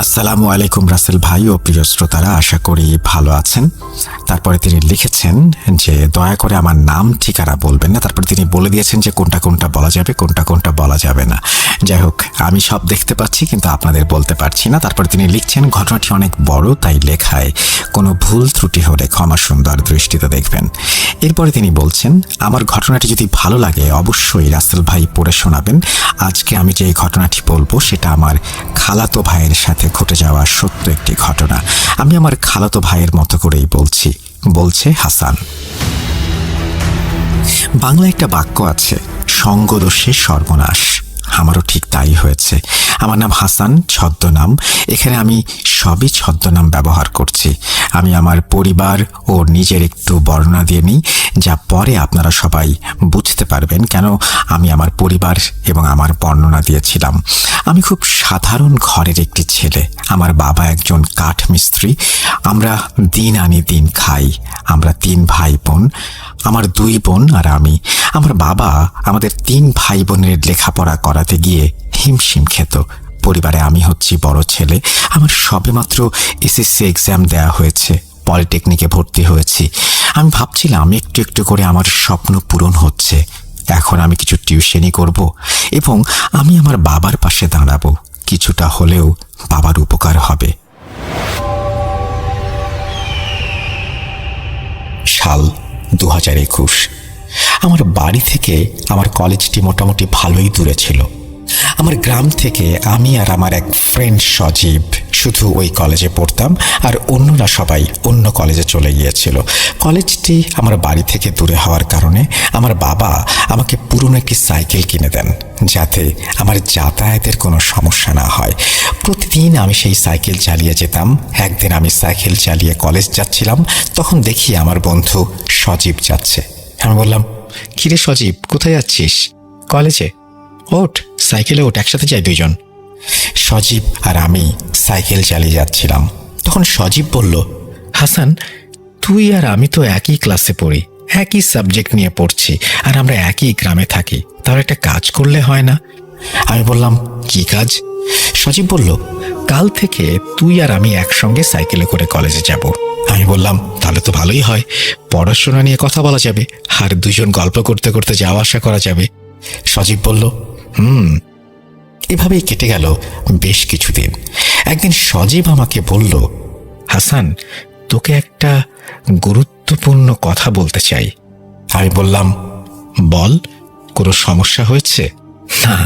আসসালামু আলাইকুম রাসেল ভাই ও প্রিয় শ্রোতারা, আশা করি ভালো আছেন। তারপরে তিনি লিখেছেন যে দয়া করে আমার নাম ঠিকানা বলবেন না। তারপরে তিনি বলে দিয়েছেন যে কোনটা কোনটা বলা যাবে, কোনটা কোনটা বলা যাবে না। যাই হোক, আমি সব দেখতে পাচ্ছি কিন্তু আপনাদের বলতে পারছি না। তারপরে তিনি লিখছেন ঘটনাটি অনেক বড়, তাই লেখায় কোনো ভুল ত্রুটি হলে ক্ষমা সুন্দর দৃষ্টিতে দেখবেন। এরপরে তিনি বলছেন আমার ঘটনাটি যদি ভালো লাগে অবশ্যই রাসেল ভাই পড়ে শোনাবেন। আজকে আমি যে ঘটনাটি বলবো সেটা আমার খালাতো ভাইয়ের সাথে ঘটে যাওয়া সত্য একটি ঘটনা। আমি আমার খালাতো ভাইয়ের মতো করেই বলছে হাসান। বাংলা একটা বাক্য আছে, সঙ্গদোষে সর্বনাশ। আমারও ঠিক তাই হয়েছে। আমার নাম হাসান, ছদ্মনাম। এখানে আমি সবই ছদ্মনাম ব্যবহার করছি। আমি আমার পরিবার ও নিজের একটু বর্ণনা দিয়ে নিই, যা পরে আপনারা সবাই বুঝতে পারবেন কেন আমি আমার পরিবার এবং আমার বর্ণনা দিয়েছিলাম। আমি খুব সাধারণ ঘরের একটি ছেলে। আমার বাবা একজন কাঠ মিস্ত্রি। আমরা দিন আনি দিন খাই। আমরা 3 ভাই বোন, আমার 2 বোন আর আমি। আমার বাবা আমাদের 3 ভাই বোনের লেখাপড়া করাতে গিয়ে হিমশিম খেত। পরিবারে আমি হচ্ছি বড় ছেলে। আমার সবেমাত্র এসএসসি এক্সাম দেওয়া হয়েছে, পলিটেকনিকে ভর্তি হয়েছি। আমি ভাবছিলাম একটু একটু করে আমার স্বপ্ন পূরণ হচ্ছে। এখন আমি কিছু টিউশনি করব এবং আমি আমার বাবার পাশে দাঁড়াবো। কিছুটা হলেও বাবার উপকার হবে। সাল 2021। আমার বাড়ি থেকে আমার কলেজটি মোটামুটি ভালোই দূরে ছিল। আমার গ্রাম থেকে আমি আর আমার এক ফ্রেন্ড সজীব শুধু ওই কলেজে পড়তাম, আর অন্যরা সবাই অন্য কলেজে চলে গিয়েছিল। কলেজটি আমার বাড়ি থেকে দূরে হওয়ার কারণে আমার বাবা আমাকে পুরনো একটি সাইকেল কিনে দেন, যাতে আমার যাতায়াতের কোনো সমস্যা না হয়। প্রতিদিন আমি সেই সাইকেল চালিয়ে যেতাম। একদিন আমি সাইকেল চালিয়ে কলেজ যাচ্ছিলাম, তখন দেখি আমার বন্ধু সজীব যাচ্ছে। আমি বললাম, কিরে সজীব, কোথায় যাচ্ছিস? কলেজে। ওঠ, সাইকেলে ওঠ, একসাথে যাই দুইজন। সজীব আর আমি সাইকেল চালিয়ে যাচ্ছিলাম। তখন সজীব বলল, হাসান, তুই আর আমি তো একই ক্লাসে পড়ি, একই সাবজেক্ট নিয়ে পড়ছি, আর আমরা একই গ্রামে থাকি। তাহলে একটা কাজ করলে হয় না? আমি বললাম, কি কাজ? সজীব বলল, কাল থেকে তুই আর আমি একসঙ্গে সাইকেলে করে কলেজে যাব। আমি বললাম, তাহলে তো ভালোই হয়, পড়াশোনা নিয়ে কথা বলা যাবে আর দুজন গল্প করতে করতে যাওয়া আসা করা যাবে। সজীব বলল, এভাবেই কেটে গেল বেশ কিছুদিন। একদিন সজীব আমাকে বলল, হাসান, তোকে একটা গুরুত্বপূর্ণ কথা বলতে চাই। আমি বললাম, বল, কোনো সমস্যা হয়েছে? না।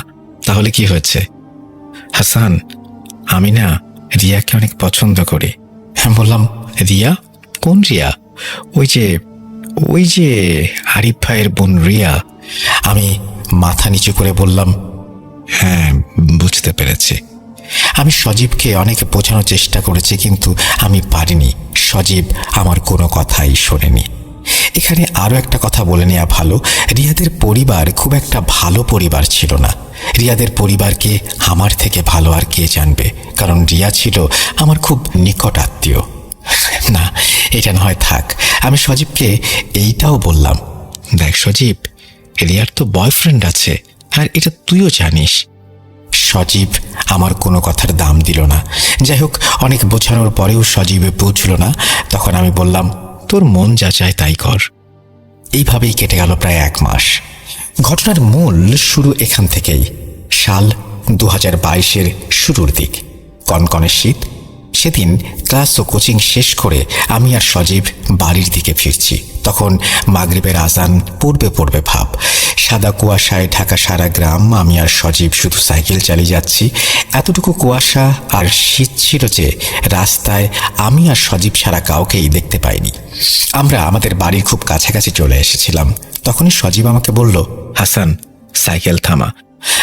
তাহলে কি হয়েছে? হাসান, আমি না রিয়াকে অনেক পছন্দ করি। আমি বললাম, রিয়া? কোন রিয়া? ওই যে আরিফ ভাইয়ের বোন রিয়া। আমি মাথা নিচু করে বললাম, হ্যাঁ, বুঝতে পেরেছি। আমি সজীবকে অনেক বোঝানোর চেষ্টা করেছি, কিন্তু আমি পারিনি। সজীব আমার কোনো কথাই শোনেনি। এখানে আরও একটা কথা বলে নেওয়া ভালো, রিয়াদের পরিবার খুব একটা ভালো পরিবার ছিল না। রিয়াদের পরিবারকে আমার থেকে ভালো আর কে জানবে, কারণ রিয়া ছিল আমার খুব নিকট আত্মীয়। না, এটা না হয় থাক। আমি সজীবকে এইটাও বললাম, দেখ সজীব, রিয়ার তো বয়ফ্রেন্ড আছে, আর এটা তুইও জানিস। সজীব আমার কোনো কথার দাম দিল না। যাই হোক, অনেক বোঝানোর পরেও সজীব বুঝল না। তখন আমি বললাম, তোর মন যা চায় তাই কর। এইভাবেই কেটে গেল প্রায় 1 মাস। ঘটনার মূল শুরু এখান থেকেই। সাল 2022-এর শুরুর দিক, কনকনে শীত। সেদিন ক্লাস ও কোচিং শেষ করে আমি আর সজীব বাড়ির দিকে ফিরছি। তখন মাগরিবের আজান পড়বে ভাব। সাদা কুয়াশায় ঢাকা সারা গ্রাম। আমি আর সজীব শুধু সাইকেল চালিয়ে যাচ্ছি। এতটুকু কুয়াশা আর শীত ছিল যে রাস্তায় আমি আর সজীব ছাড়া কাউকেই দেখতে পাইনি। আমরা আমাদের বাড়ির খুব কাছাকাছি চলে এসেছিলাম। তখনই সজীব আমাকে বলল, হাসান, সাইকেল থামা।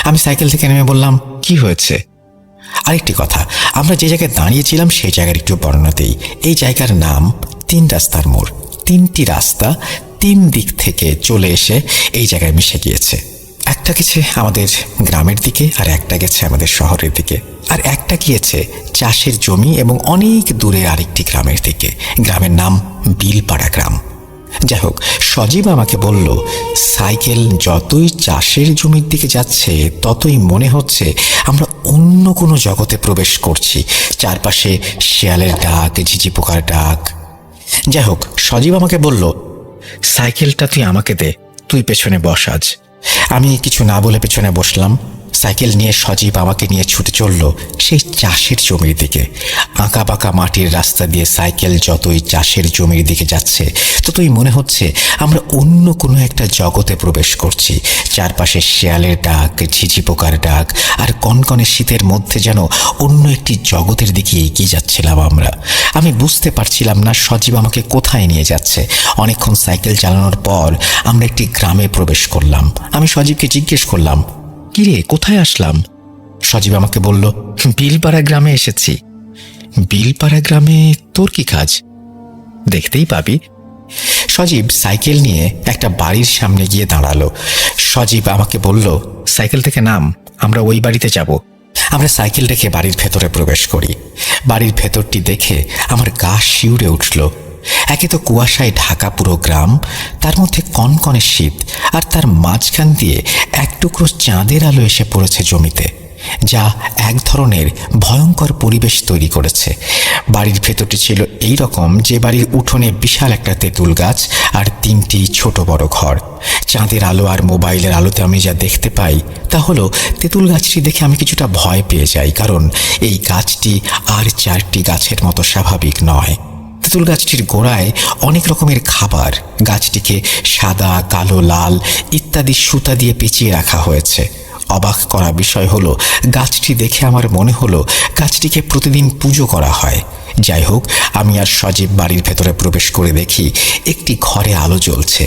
আমি সাইকেল থেকে নেমে বললাম, কি হয়েছে? আরেকটি কথা, আমরা যে জায়গায় দাঁড়িয়েছিলাম সেই জায়গার একটু বর্ণনা দেই। এই জায়গার নাম 3 রাস্তার মোড়। 3টি রাস্তা 3 দিক থেকে চলে এসে এই জায়গায় মিশে গিয়েছে। একটা গেছে আমাদের গ্রামের দিকে, আর একটা গেছে আমাদের শহরের দিকে, আর একটা গিয়েছে চাষের জমি এবং অনেক দূরে আরেকটি গ্রামের দিকে। গ্রামের নাম বিলপাড়া গ্রাম। যাই হোক, সজীব আমাকে বলল, সাইকেল যতই চাষের জমির দিকে যাচ্ছে ততই মনে হচ্ছে আমরা অন্য কোনো জগতে প্রবেশ করছি। চারপাশে শিয়ালের ডাক, ঝিঝি পোকার ডাক। যাই হোক, সজীব আমাকে বলল, সাইকেলটা তুই আমাকে দে, তুই পেছনে বস আজ। আমি কিছু না বলে পেছনে বসলাম। সাইকেল নিয়ে সজীব আমাকে নিয়ে ছুটে চলল সেই চাষের জমির দিকে। আঁকা বাঁকা মাটির রাস্তা দিয়ে সাইকেল যতই চাষের জমির দিকে যাচ্ছে ততই মনে হচ্ছে আমরা অন্য কোনো একটা জগতে প্রবেশ করছি। চারপাশে শিয়ালের ডাক, ঝিঝি পোকার ডাক, আর কনকনে শীতের মধ্যে যেন অন্য একটি জগতের দিকে এগিয়ে যাচ্ছিলাম আমরা। আমি বুঝতে পারছিলাম না সজীব আমাকে কোথায় নিয়ে যাচ্ছে। অনেকক্ষণ সাইকেল চালানোর পর আমরা একটি গ্রামে প্রবেশ করলাম। আমি সজীবকে জিজ্ঞেস করলাম, কিরে, কোথায় আসলাম? সজীব আমাকে বলল, বিলপাড়া গ্রামে এসেছি। বিলপাড়া গ্রামে তোর কি কাজ? দেখতেই পাবি। সজীব সাইকেল নিয়ে একটা বাড়ির সামনে গিয়ে দাঁড়ালো। সজীব আমাকে বলল, সাইকেল থেকে নাম, আমরা ওই বাড়িতে যাব। আমরা সাইকেল রেখে বাড়ির ভেতরে প্রবেশ করি। বাড়ির ভেতরটি দেখে আমার গা শিউরে উঠল। একে তো কুয়াশায় ঢাকা পুরো গ্রাম, তার মধ্যে কনকনে শীত, আর তার মাঝখান দিয়ে এক টুকরো চাঁদের আলো এসে পড়েছে জমিতে, যা এক ধরনের ভয়ঙ্কর পরিবেশ তৈরি করেছে। বাড়ির ভেতরটি ছিল এই রকম যে বাড়ির উঠোনে বিশাল একটা তেঁতুল গাছ আর 3টি ছোট বড় ঘর। চাঁদের আলো আর মোবাইলের আলোতে আমি যা দেখতে পাই তা হলো, তেঁতুল গাছটি দেখে আমি কিছুটা ভয় পেয়ে যাই, কারণ এই গাছটি আর 4টি গাছের মতো স্বাভাবিক নয়। তেঁতুল গাছটির গোড়ায় অনেক রকমের খাবার, গাছটিকে সাদা, কালো, লাল ইত্যাদি সুতা দিয়ে পেঁচিয়ে রাখা হয়েছে। অবাক করা বিষয় হলো, গাছটি দেখে আমার মনে হলো গাছটিকে প্রতিদিন পুজো করা হয়। যাই হোক, আমি আর সজীব বাড়ির ভেতরে প্রবেশ করে দেখি একটি ঘরে আলো জ্বলছে।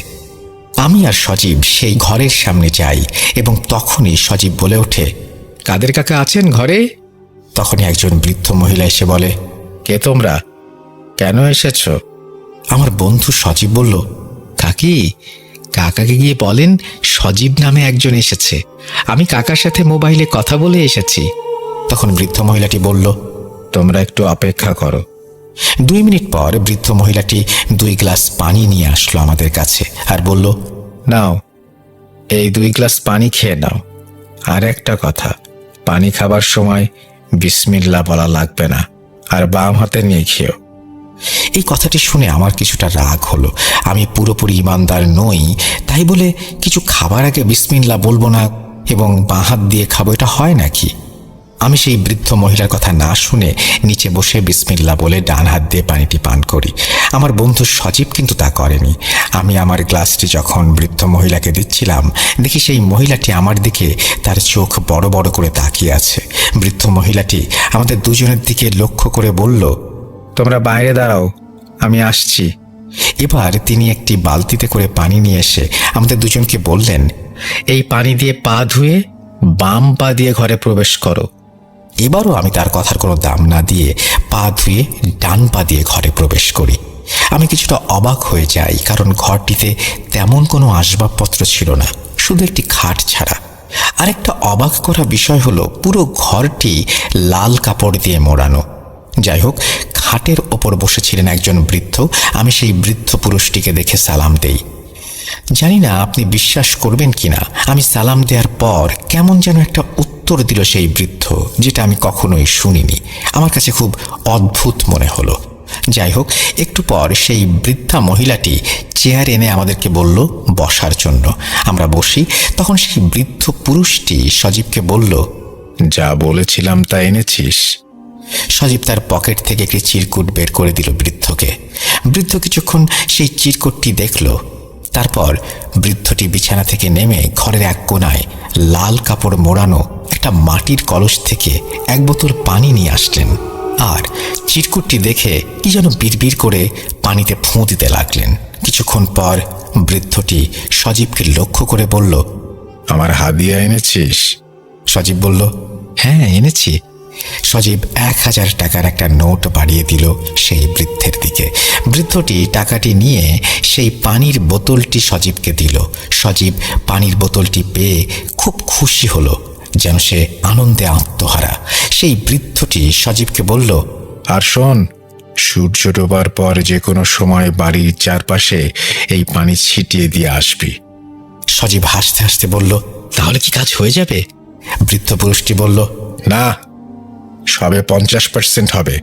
আমি আর সজীব সেই ঘরের সামনে যাই এবং তখনই সজীব বলে ওঠে, কাদের কাকা আছেন ঘরে? তখনই একজন বৃদ্ধ মহিলা এসে বলে, কে তোমরা, কেন এসেছ? আমার বন্ধু সজীব বলল, কাকি, কাকাকে গিয়ে বলেন সজীব নামে একজন এসেছে, আমি কাকার সাথে মোবাইলে কথা বলে এসেছি। তখন বৃদ্ধ মহিলাটি বলল, তোমরা একটু অপেক্ষা করো। 2 মিনিট পর বৃদ্ধ মহিলাটি 2 গ্লাস পানি নিয়ে আসলো আমাদের কাছে আর বলল, নাও, এই 2 গ্লাস পানি খেয়ে নাও। আর একটা কথা, পানি খাবার সময় বিসমিল্লাহ বলা লাগবে না, আর বাম হাতে নিয়ে খেও। এই কথাটি শুনে আমার কিছুটা রাগ হলো। আমি পুরোপুরি ইমানদার নই, তাই বলে কিছু খাবার আগে বিসমিল্লাহ বলবো না এবং বাঁ হাত দিয়ে খাবো, এটা হয় নাকি? আমি সেই বৃদ্ধ মহিলার কথা না শুনে নিচে বসে বিসমিল্লাহ বলে ডান হাত দিয়ে পানিটি পান করি। আমার বন্ধু সজীব কিন্তু তা করেনি। আমি আমার গ্লাসটি যখন বৃদ্ধ মহিলাকে দিচ্ছিলাম, দেখি সেই মহিলাটি আমার দিকে তার চোখ বড় বড় করে তাকিয়ে আছে। বৃদ্ধ মহিলাটি আমাদের দুজনের দিকে লক্ষ্য করে বলল, তোমরা বাইরে দাঁড়াও, আমি আসছি। এবার তিনি একটি বালতিতে করে পানি নিয়ে এসে আমাদের দুজনকে বললেন, এই পানি দিয়ে পা ধুয়ে বাম পা দিয়ে ঘরে প্রবেশ করো। এবারও আমি তার কথার কোনো দাম না দিয়ে পা ধুয়ে ডান পা দিয়ে ঘরে প্রবেশ করি। আমি কিছুটা অবাক হয়ে যাই, কারণ ঘরটিতে তেমন কোনো আসবাবপত্র ছিল না, শুধু একটি খাট ছাড়া। আরেকটা অবাক করা বিষয় হলো, পুরো ঘরটি লাল কাপড় দিয়ে মোড়ানো। যাই হোক, খাটের ওপর বসেছিলেন একজন বৃদ্ধ। আমি সেই বৃদ্ধ পুরুষটিকে দেখে সালাম দেই। জানি না আপনি বিশ্বাস করবেন কিনা, আমি সালাম দেওয়ার পর কেমন যেন একটা উত্তর দিল সেই বৃদ্ধ, যেটা আমি কখনোই শুনিনি। আমার কাছে খুব অদ্ভুত মনে হলো। যাই হোক, একটু পর সেই বৃদ্ধা মহিলাটি চেয়ার এনে আমাদেরকে বলল বসার জন্য। আমরা বসি। তখন সেই বৃদ্ধ পুরুষটি সজীবকে বলল, যা বলেছিলাম তা এনেছিস? সজীব তার পকেট থেকে একটি চিরকুট বের করে দিল বৃদ্ধকে। বৃদ্ধ কিছুক্ষণ সেই চিরকুটটি দেখল। তারপর বৃদ্ধটি বিছানা থেকে নেমে ঘরের এক কোণায় লাল কাপড় মোড়ানো একটা মাটির কলস থেকে 1 বোতল পানি নিয়ে আসলেন আর চিরকুটটি দেখে কি যেন বিড়বিড় করে পানিতে ফুঁ দিতে লাগলেন। কিছুক্ষণ পর বৃদ্ধটি সজীবকে লক্ষ্য করে বলল, আমার হাদিয়া এনেছিস? সজীব বলল, হ্যাঁ এনেছি। সজীব 1000 টাকার একটা নোট বাড়িয়ে দিল সেই বৃদ্ধের দিকে। বৃদ্ধটি টাকাটি নিয়ে সেই পানির বোতলটি সজীবকে দিল। সজীব পানির বোতলটি পেয়ে খুব খুশি হলো, যেন সে আনন্দে আত্মহারা। সেই বৃদ্ধটি সজীবকে বলল, আর শোন, সূর্য ডোবার পর যে কোনো সময় বাড়ির চারপাশে এই পানি ছিটিয়ে দিয়ে আসবি। সজীব হাসতে হাসতে বলল, তাহলে কি কাজ হয়ে যাবে? বৃদ্ধ পুরুষটি বলল, না, সবে 50% হবে,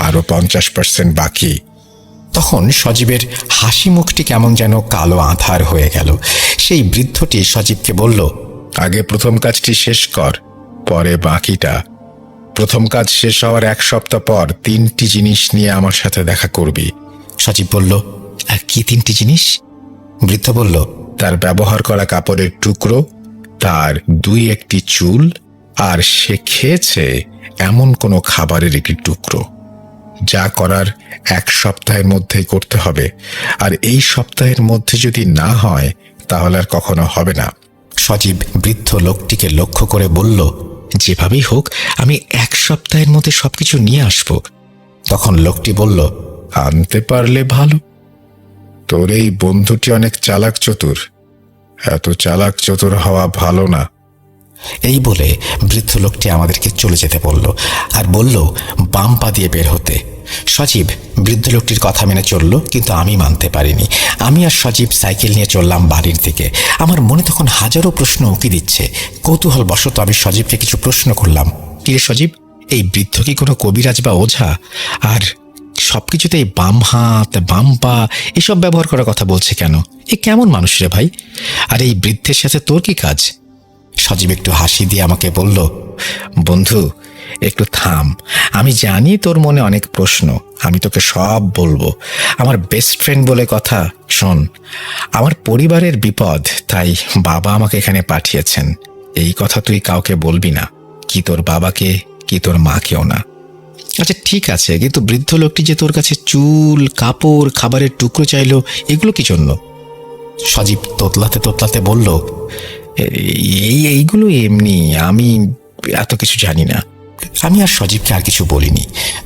আরো 50% বাকি। তখন সজীবের হাসি মুখটি কেমন যেন কালো আঁধার হয়ে গেল। সেই বৃদ্ধটি সজীবকে বলল, আগে প্রথম কাজটি শেষ কর, পরে বাকিটা। প্রথম কাজ শেষ হওয়ার 1 সপ্তাহ পর 3টি জিনিস নিয়ে আমার সাথে দেখা করবি। সজীব বলল, কি 3টি জিনিস? বৃদ্ধ বলল, তার ব্যবহার করা কাপড়ের টুকরো, তার 2-1টি চুল, আর সে খেয়েছে এমন কোনো খাবারের একটি টুকরো। যা করার 1 সপ্তাহের মধ্যেই করতে হবে, আর এই সপ্তাহের মধ্যে যদি না হয় তাহলে আর কখনো হবে না। সজীব বৃদ্ধ লোকটিকে লক্ষ্য করে বলল, যেভাবেই হোক আমি 1 সপ্তাহের মধ্যে সবকিছু নিয়ে আসব। তখন লোকটি বলল, আনতে পারলে ভালো, তোর এই বন্ধুটি অনেক চালাক চতুর, এত চালাক চতুর হওয়া ভালো না। এই বলে বৃদ্ধ লোকটি আমাদেরকে চলে যেতে বলল, আর বলল বাম পা দিয়ে বের হতে। সজীব বৃদ্ধ লোকটির কথা মেনে চলল, কিন্তু আমি মানতে পারিনি। আমি আর সজীব সাইকেল নিয়ে চললাম বাড়ির দিকে। আমার মনে তখন হাজারো প্রশ্ন উকি দিচ্ছে। কৌতূহল বশত আমি সজীবকে কিছু প্রশ্ন করলাম, কিরে সজীব, এই বৃদ্ধ কি কোনো কবিরাজ বা ওঝা? আর সবকিছুতে এই বাম হাত বাম পা এসব ব্যবহার করার কথা বলছে কেন? এ কেমন মানুষ রে ভাই? আর এই বৃদ্ধের সাথে তোর কি কাজ? সজীব একটু হাসি দিয়ে আমাকে বলল, বন্ধু একটু থাম, আমি জানি তোর মনে অনেক প্রশ্ন, আমি তোকে সব বলবো। আমার বেস্ট ফ্রেন্ড বলে কথা। শোন, আমার পরিবারের বিপদ, তাই বাবা আমাকে এখানে পাঠিয়েছেন। এই কথা তুই কাউকে বলবি না, কি তোর বাবাকে কি তোর মাকেও না। আচ্ছা ঠিক আছে, কিন্তু বৃদ্ধ লোকটি যে তোর কাছে চুল, কাপড়, খাবারের টুকরো চাইলো, এগুলো কি জন্য? সজীব তোতলাতে তোতলাতে বলল, এইগুলো এমনি, আমি এত কিছু জানি না। আমি আর সজীবকে আর কিছু বলিনি।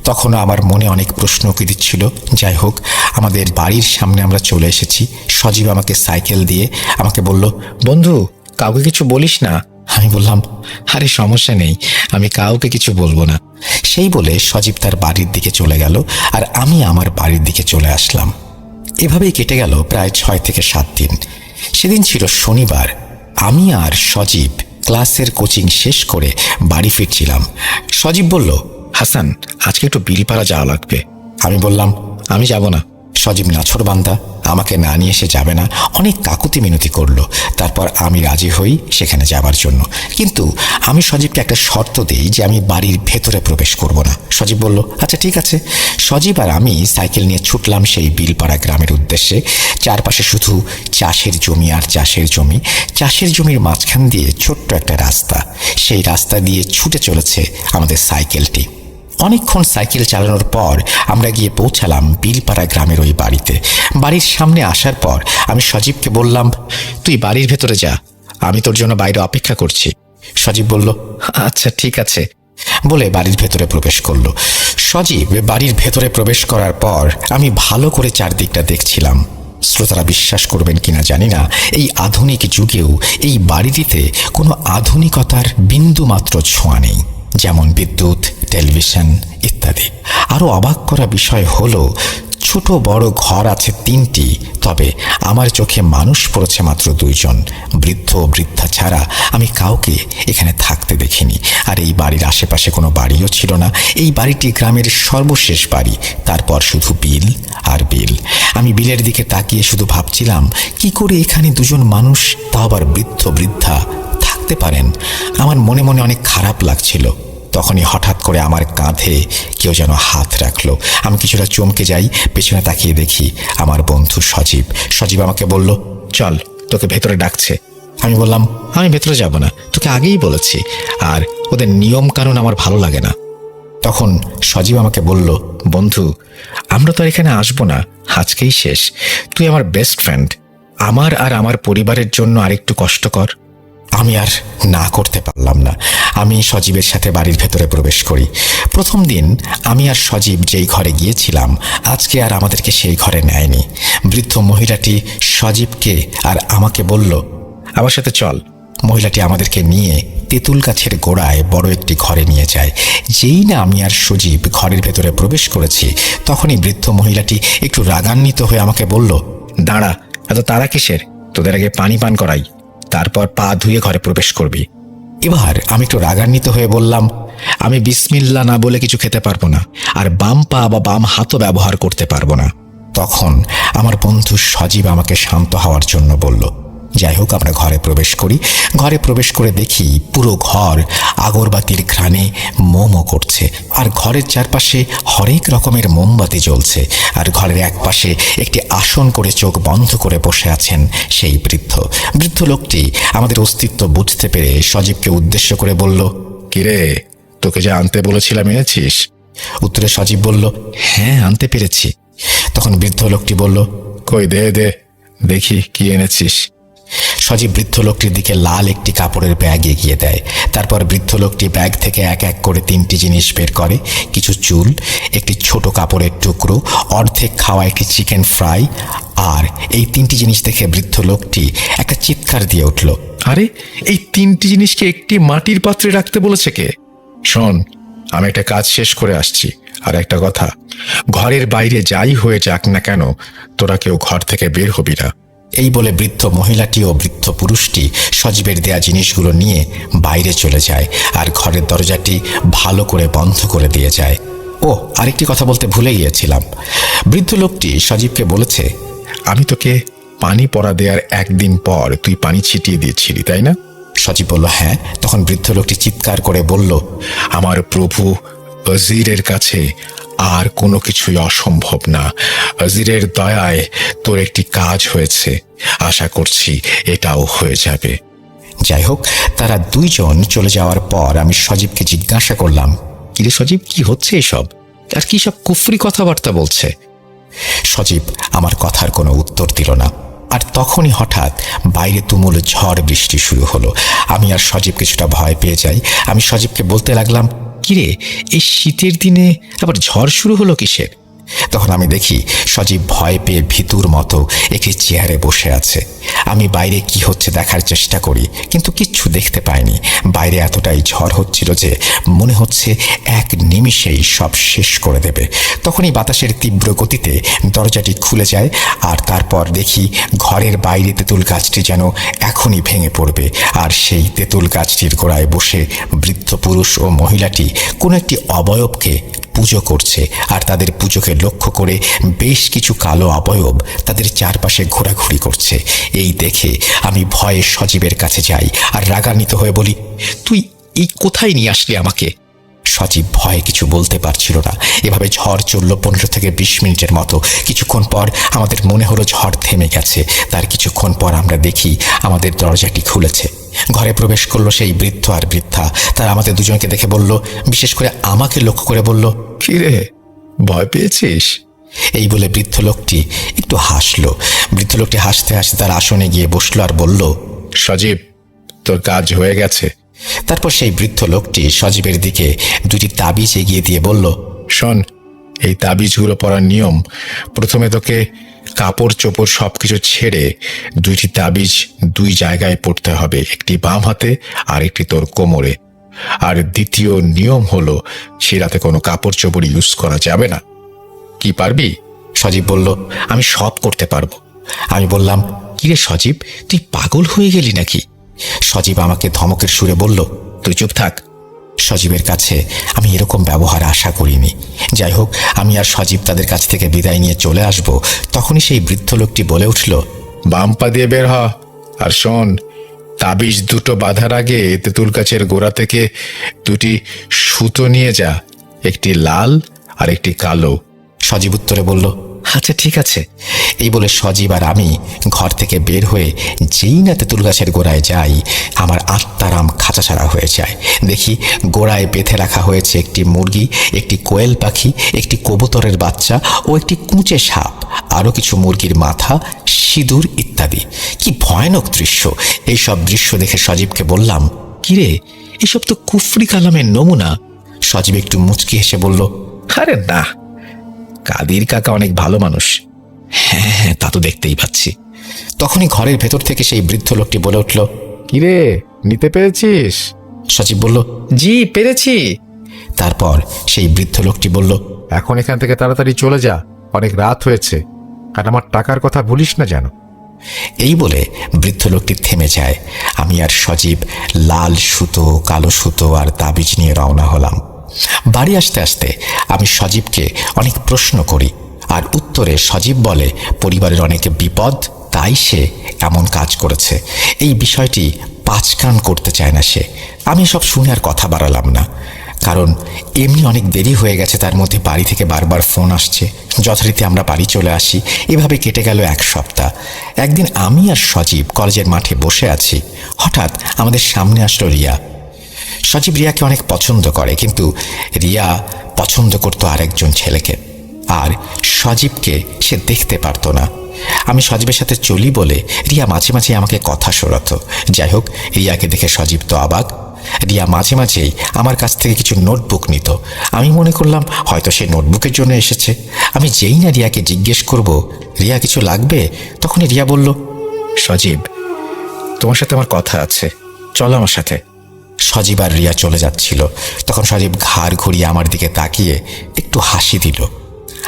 তখনও আমার মনে অনেক প্রশ্ন উকি দিচ্ছিল। যাই হোক, আমাদের বাড়ির সামনে আমরা চলে এসেছি। সজীব আমাকে সাইকেল দিয়ে আমাকে বলল, বন্ধু কাউকে কিছু বলিস না। আমি বললাম, আরে সমস্যা নেই, আমি কাউকে কিছু বলবো না। সেই বলে সজীব তার বাড়ির দিকে চলে গেল, আর আমি আমার বাড়ির দিকে চলে আসলাম। এভাবেই কেটে গেল প্রায় 6 থেকে 7 দিন। সেদিন ছিল শনিবার। আমি আর সজীব ক্লাসের কোচিং শেষ করে বাড়ি ফিরছিলাম। সজীব বলল, হাসান আজকে একটু বিলপাড়া যাওয়া লাগবে। আমি বললাম, আমি যাব না। সজীব নাছোড়বান্দা, আমাকে না নিয়ে সে যাবে না, অনেক কাকুতি মিনতি করলো। তারপর আমি রাজি হই সেখানে যাবার জন্য, কিন্তু আমি সজীবকে একটা শর্ত দিই যে আমি বাড়ির ভেতরে প্রবেশ করব না। সজীব বলল, আচ্ছা ঠিক আছে। সজীব আর আমি সাইকেল নিয়ে ছুটলাম সেই বিলপাড়া গ্রামের উদ্দেশ্যে। চারপাশে শুধু চাষের জমি আর চাষের জমি। চাষের জমির মাঝখান দিয়ে ছোট্ট একটা রাস্তা, সেই রাস্তা দিয়ে ছুটে চলেছে আমাদের সাইকেলটি। অনেকক্ষণ সাইকেল চালানোর পর আমরা গিয়ে পৌঁছালাম বিলপাড়া গ্রামের ওই বাড়িতে। বাড়ির সামনে আসার পর আমি সজীবকে বললাম, তুই বাড়ির ভেতরে যা, আমি তোর জন্য বাইরে অপেক্ষা করছি। সজীব বলল, আচ্ছা ঠিক আছে বলে বাড়ির ভেতরে প্রবেশ করলো। সজীব বাড়ির ভেতরে প্রবেশ করার পর আমি ভালো করে চারদিকটা দেখছিলাম। শ্রোতারা বিশ্বাস করবেন কিনা জানি না, এই আধুনিক যুগেও এই বাড়িটিতে কোনো আধুনিকতার বিন্দুমাত্র ছোঁয়া নেই, যেমন বিদ্যুৎ, টেলিভিশন ইত্যাদি। আরও অবাক করা বিষয় হলো, ছোট বড় ঘর আছে 3টি, তবে আমার চোখে মানুষ পড়েছে মাত্র 2 জন। বৃদ্ধ বৃদ্ধা ছাড়া আমি কাউকে এখানে থাকতে দেখিনি। আর এই বাড়ির আশেপাশে কোনো বাড়িও ছিল না। এই বাড়িটি গ্রামের সর্বশেষ বাড়ি, তারপর শুধু বিল আর বিল। আমি বিলের দিকে তাকিয়ে শুধু ভাবছিলাম, কি করে এখানে 2 জন মানুষ, তাও আবার বৃদ্ধ বৃদ্ধা, থাকতে পারেন। আমার মনে মনে অনেক খারাপ লাগছিল। তখনই হঠাৎ করে আমার কাঁধে কেউ যেন হাত রাখলো। আমি কিছুটা চমকে যাই, পেছনে তাকিয়ে দেখি আমার বন্ধু সজীব। সজীব আমাকে বলল, চল, তোকে ভেতরে ডাকছে। আমি বললাম, আমি ভেতরে যাব না, তোকে আগেই বলেছি, আর ওদের নিয়ম কানুন আমার ভালো লাগে না। তখন সজীব আমাকে বলল, বন্ধু আমরা তো এখানে আসবো না, আজকেই শেষ। তুই আমার বেস্ট ফ্রেন্ড, আমার আর আমার পরিবারের জন্য আরেকটু কষ্ট কর। আমি আর না করতে পারলাম না। আমি সজীবের সাথে বাড়ির ভেতরে প্রবেশ করি। প্রথম দিন আমি আর সজীব যেই ঘরে গিয়েছিলাম, আজকে আর আমাদেরকে সেই ঘরে নেয়নি। বৃদ্ধ মহিলাটি সজীবকে আর আমাকে বলল, আমার সাথে চল, মহিলাটি আমাদেরকে নিয়ে তেঁতুল গাছের গোড়ায় বড় একটি ঘরে নিয়ে যায়। যেই না আমি আর সজীব ঘরের ভেতরে প্রবেশ করেছি, তখনই বৃদ্ধ মহিলাটি একটু রাগান্বিত হয়ে আমাকে বলল, দাঁড়া, এত তাড়া কিসের? তোদের আগে পানি পান করাই, তারপর পা ধুয়ে ঘরে প্রবেশ করবি। এবার আমি একটু রাগান্বিত হয়ে বললাম, আমি বিসমিল্লাহ না বলে কিছু খেতে পারবো না, আর বাম পা বা বাম হাতও ব্যবহার করতে পারবো না। তখন আমার বন্ধু সজীব আমাকে শান্ত হওয়ার জন্য বলল। যাই হোক, আমরা ঘরে প্রবেশ করি। ঘরে প্রবেশ করে দেখি পুরো ঘর আগরবাতির ঘ্রাণে মোমো করছে, আর ঘরের চারপাশে হরেক রকমের মোমবাতি জ্বলছে। আর ঘরের এক পাশে একটি আসন করে চোখ বন্ধ করে বসে আছেন সেই বৃদ্ধ লোকটি আমাদের অস্তিত্ব বুঝতে পেরে সজীবকে উদ্দেশ্য করে বলল, কিরে, তোকে যা আনতে বলেছিলাম এনেছিস? উত্তরে সজীব বলল, হ্যাঁ, আনতে পেরেছি। তখন বৃদ্ধ লোকটি বলল, কই দে দে দেখি কি এনেছিস। সজীব বৃদ্ধ লোকটির দিকে লাল একটি কাপড়ের ব্যাগ এগিয়ে দেয়। তারপর বৃদ্ধ লোকটি ব্যাগ থেকে এক এক করে 3টি জিনিস বের করে, কিছু চুল, একটি ছোট কাপড়ের টুকরো, অর্ধেক খাওয়া একটি চিকেন ফ্রাই। আর এই 3টি জিনিস দেখে বৃদ্ধ লোকটি একটা চিৎকার দিয়ে উঠল, আরে, এই 3টি জিনিসকে একটি মাটির পাত্রে রাখতে বলেছে কে? শোন, আমি একটা কাজ শেষ করে আসছি, আর একটা কথা, ঘরের বাইরে যাই হয়ে যাক না কেন, তোরা কেউ ঘর থেকে বের হবি না। এই বলে বৃদ্ধ মহিলাটি ও বৃদ্ধ পুরুষটি সজীবের দেয়া জিনিসগুলো নিয়ে বাইরে চলে যায়, আর ঘরের দরজাটি ভালো করে বন্ধ করে দিয়ে যায়। ও, আরেকটি কথা বলতে ভুলে গিয়েছিলাম। বৃদ্ধ লোকটি সজীবকে বলেছে, আমি তোকে পানি পড়া দেওয়ার একদিন পর তুই পানি ছিটিয়ে দিয়েছিলি, তাই না? সজীব বলল, হ্যাঁ। তখন বৃদ্ধ লোকটি চিৎকার করে বলল, আমার প্রভু অজিরের কাছে আর কোনো কিছুই অসম্ভব না। অজিরের দয়ায় তোর একটি কাজ হয়েছে, আশা করছি এটাও হয়ে যাবে। যাই হোক, তারা দুইজন চলে যাওয়ার পর আমি সজীবকে জিজ্ঞাসা করলাম, কিরে সজীব, কি হচ্ছে এসব? আর কি সব কুফরি কথাবার্তা বলছে? সজীব আমার কথার কোনো উত্তর দিল না। আর তখনই হঠাৎ বাইরে তুমুল ঝড় বৃষ্টি শুরু হলো। আমি আর সজীব কিছুটা ভয় পেয়ে যাই। আমি সজীবকে বলতে লাগলাম, কিরে, এই শীতের দিনে আবার ঝড় শুরু হলো কিসের? তখন আমি দেখি সজীব ভয় পেয়ে ভীতুর মতো একটি চেয়ারে বসে আছে। আমি বাইরে কি হচ্ছে দেখার চেষ্টা করি, কিন্তু কিচ্ছু দেখতে পাইনি। বাইরে এতটাই ঝড় হচ্ছিল যে মনে হচ্ছে এক নিমিষেই সব শেষ করে দেবে। তখনই বাতাসের তীব্র গতিতে দরজাটি খুলে যায়, আর তারপর দেখি ঘরের বাইরে তেঁতুল গাছটি যেন এখনই ভেঙে পড়বে। আর সেই তেঁতুল গাছটির গোড়ায় বসে বৃদ্ধ পুরুষ ও মহিলাটি কোনো একটি অবয়বকে পুজো করছে, আর তাদের পুজোকে লক্ষ্য করে বেশ কিছু কালো অবয়ব তাদের চারপাশে ঘোরাঘুরি করছে। এই দেখে আমি ভয়ে সজীবের কাছে যাই আর রাগান্বিত হয়ে বলি, তুই এই কোথায় নিয়ে আসলি আমাকে? সজীব ভয়ে কিছু বলতে পারছিল না। এভাবে ঝড় চলল 15 থেকে 20 মিনিটের মতো। কিছুক্ষণ পর আমাদের মনে হলো ঝড় থেমে গেছে। তার কিছুক্ষণ পর আমরা দেখি আমাদের দরজাটি খুলেছে। ঘরে প্রবেশ করলো সেই বৃদ্ধ আর বৃদ্ধা। তারা আমাদের দুজনকে দেখে বলল, বিশেষ করে আমাকে লক্ষ্য করে বলল, কি রে, ভয় পেয়েছিস? এই বলে বৃদ্ধ লোকটি একটু হাসলো। বৃদ্ধ লোকটি হাসতে হাসতে তার আসনে গিয়ে বসলো আর বলল, সজীব, তোর কাজ হয়ে গেছে। তারপর সেই বৃদ্ধ লোকটি সজীবের দিকে 2টি তাবিজ এগিয়ে দিয়ে বলল, শোন, এই তাবিজগুলো পড়ার নিয়ম, প্রথমে তোকে কাপড় চোপড় সবকিছু ছেড়ে 2টি তাবিজ 2 জায়গায় পড়তে হবে, একটি বাম হাতে আর একটি তোর কোমরে। আর দ্বিতীয় নিয়ম হলো, সে রাতে কোনো কাপড় চোপড় ইউজ করা যাবে না। কি পারবি? সজীব বলল, আমি সব করতে পারবো। আমি বললাম, কিরে সজীব, তুই পাগল হয়ে গেলি নাকি? সজীব আমাকে ধমকের সুরে বলল, তুই চুপ থাক। সজীবের কাছে আমি এরকম ব্যবহার আশা করিনি। যাই হোক, আমি আর সজীব তাদের কাছ থেকে বিদায় নিয়ে চলে আসব। তখনই সেই বৃদ্ধ লোকটি বলে উঠল, বাম পা দিয়ে বের হ। আর শোন, তাবিজ 2টো বাঁধার আগে তেঁতুল গাছের গোড়া থেকে 2টি সুতো নিয়ে যা, একটি লাল আর একটি কালো। সজীব উত্তরে বলল, আচ্ছা ঠিক আছে। এই বলে সজীব আর আমি ঘর থেকে বের হয়ে যেই না তেঁতুল গাছের গোড়ায় যাই, আমার আত্মারাম খাঁচা ছাড়া হয়ে যায়। দেখি গোড়ায় বেঁধে রাখা হয়েছে একটি মুরগি, একটি কোয়েল পাখি, একটি কবুতরের বাচ্চা ও একটি কুঁচে সাপ, আরও কিছু মুরগির মাথা, সিঁদুর ইত্যাদি। কি ভয়ানক দৃশ্য! এইসব দৃশ্য দেখে সজীবকে বললাম, কিরে, এসব তো কুফরি কালামের নমুনা। সজীব একটু মুচকি হেসে বলল, আরে না, কাদির কাকা অনেক ভালো মানুষ। হ্যাঁ হ্যাঁ, তা তো দেখতেই পাচ্ছি। তখনই ঘরের ভেতর থেকে সেই বৃদ্ধ লোকটি বলে উঠল, কিরে, নিতে পেরেছিস? সজীব বলল, জি পেরেছি। তারপর সেই বৃদ্ধ লোকটি বলল, এখন এখান থেকে তাড়াতাড়ি চলে যা, অনেক রাত হয়েছে, আর আমার টাকার কথা ভুলিস না যেন। এই বলে বৃদ্ধ লোকটি থেমে যায়। আমি আর সজীব লাল সুতো, কালো সুতো আর তাবিজ নিয়ে রওনা হলাম। বাড়ি আসতে আসতে আমি সজীবকে অনেক প্রশ্ন করি, আর উত্তরে সজীব বলে পরিবারের অনেক বিপদ, তাই সে এমন কাজ করেছে। এই বিষয়টি পাঁচকান করতে চায় না সে। আমি সব শুনে আর কথা বাড়ালাম না, কারণ এমনি অনেক দেরি হয়ে গেছে। তার মধ্যে বাড়ি থেকে বারবার ফোন আসছে। যথারীতি আমরা বাড়ি চলে আসি। এভাবে কেটে গেল এক সপ্তাহ। একদিন আমি আর সজীব কলেজের মাঠে বসে আছি। হঠাৎ আমাদের সামনে আসলো রিয়া। সজীব রিয়াকে অনেক পছন্দ করে, কিন্তু রিয়া পছন্দ করতো আরেকজন ছেলেকে, আর সজীবকে সে দেখতে পারতো না। আমি সজীবের সাথে চলি বলে রিয়া মাঝে মাঝে আমাকে কথা শোনাতো। যাই হোক, রিয়াকে দেখে সজীব তো অবাক। রিয়া মাঝে মাঝেই আমার কাছ থেকে কিছু নোটবুক নিত। আমি মনে করলাম হয়তো সে নোটবুকের জন্য এসেছে। আমি যেই না রিয়াকে জিজ্ঞেস করব রিয়া কিছু লাগবে, তখনই রিয়া বলল, সজীব, তোমার সাথে আমার কথা আছে, চলো আমার সাথে। সজীব আর রিয়া চলে যাচ্ছিল। তখন সজীব ঘাড় ঘুরিয়ে আমার দিকে তাকিয়ে একটু হাসি দিল।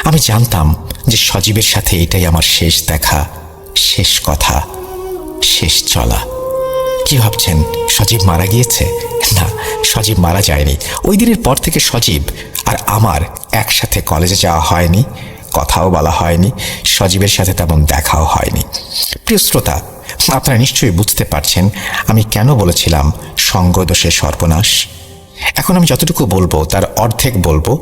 আমি জানতাম যে সজীবের সাথে এটাই আমার শেষ দেখা, শেষ কথা, শেষ চলা। কি ভাবছেন, সজীব মারা গিয়েছে? না, সজীব মারা যায়নি। ওই দিনের পর থেকে সজীব আর আমার একসাথে কলেজে যাওয়া হয়নি, কথাও বলা হয়নি, সজীবের সাথে তেমন দেখাও হয়নি। প্রিয় শ্রোতা, আপনারা নিশ্চয়ই বুঝতে পারছেন আমি কেন বলেছিলাম সঙ্গদোষে সর্বনাশ। এখন আমি যতটুকু বলবো তার অর্ধেক বলবো,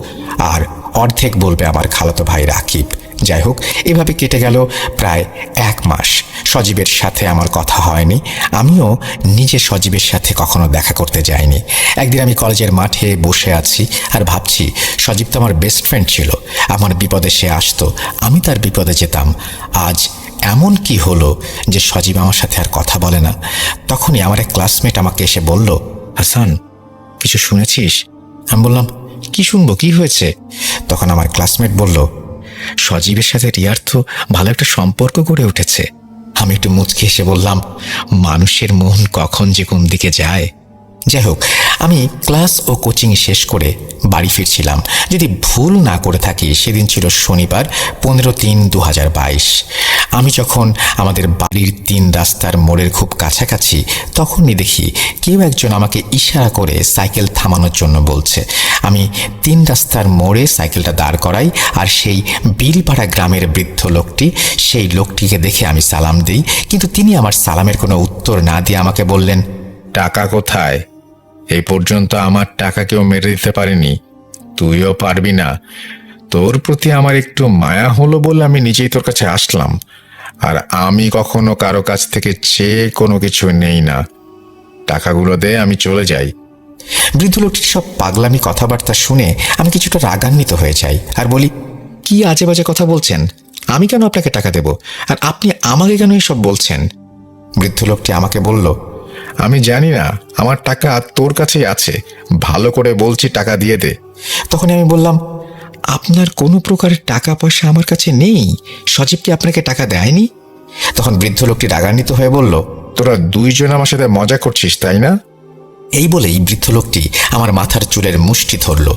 আর অর্ধেক বলবে আমার খালাতো ভাই রাকিব। যাই হোক, এভাবে কেটে গেল প্রায় 1 মাস। সজীবের সাথে আমার কথা হয়নি, আমিও নিজে সজীবের সাথে কখনো দেখা করতে যাইনি। একদিন আমি কলেজের মাঠে বসে আছি আর ভাবছি, সজীব তো আমার বেস্ট ফ্রেন্ড ছিল। আমার বিপদে সে আসতো, আমি তার বিপদে যেতাম। আজ এমন কি হলো যে সজীব আমার সাথে আর কথা বলে না? তখনই আমার এক ক্লাসমেট আমাকে এসে বলল, হাসান, কিছু শুনেছিস? আমি বললাম, কি শুনবো, কি হয়েছে? তখন আমার ক্লাসমেট বলল, সজীবের সাথে রিয়ার তো ভালো একটা সম্পর্ক গড়ে উঠেছে। আমি একটু মুচকি হেসে বললাম, মানুষের মন কখন যে কোন দিকে যায়। যাই হোক, আমি ক্লাস ও কোচিং শেষ করে বাড়ি ফিরছিলাম। যদি ভুল না করে থাকি, সেদিন ছিল শনিবার, 15/3/2022। আমি যখন আমাদের বাড়ির 3 রাস্তার মোড়ের খুব কাছাকাছি, তখনই দেখি কেউ একজন আমাকে ইশারা করে সাইকেল থামানোর জন্য বলছে। আমি 3 রাস্তার মোড়ে সাইকেলটা দাঁড় করাই, আর সেই বিলপাড়া গ্রামের বৃদ্ধ লোকটি, সেই লোকটিকে দেখে আমি সালাম দিই। কিন্তু তিনি আমার সালামের কোনো উত্তর না দিয়ে আমাকে বললেন, টাকা কোথায়? এই পর্যন্ত আমার টাকা কেউ মেরে দিতে পারেনি, তুইও পারবি না। তোর প্রতি আমার একটু মায়া হলো বলে আমি নিজেই তোর কাছে আসলাম, আর আমি কখনো কারো কাছ থেকে চেয়ে কোনো কিছু নেই না। টাকাগুলো দে, আমি চলে যাই। বৃদ্ধ লোকটির সব পাগলামি কথাবার্তা শুনে আমি কিছুটা রাগান্বিত হয়ে যাই আর বলি, কি আজে বাজে কথা বলছেন? আমি কেন আপনাকে টাকা দেব, আর আপনি আমাকে কেন এসব বলছেন? বৃদ্ধ লোকটি আমাকে বলল, আমি জানি না, আমার টাকা তোর কাছেই আছে, ভালো করে বলছি, টাকা দিয়ে দে। তখন আমি বললাম, আপনার কোনো প্রকারের টাকা পয়সা আমার কাছে নেই। সজীব কি আপনাকে টাকা দেয়নি? তখন বৃদ্ধ লোকটি রাগান্বিত হয়ে বলল, তোরা দুইজন আমার সাথে মজা করছিস, তাই না? এই বলেই বৃদ্ধ লোকটি আমার মাথার চুলের মুষ্টি ধরল।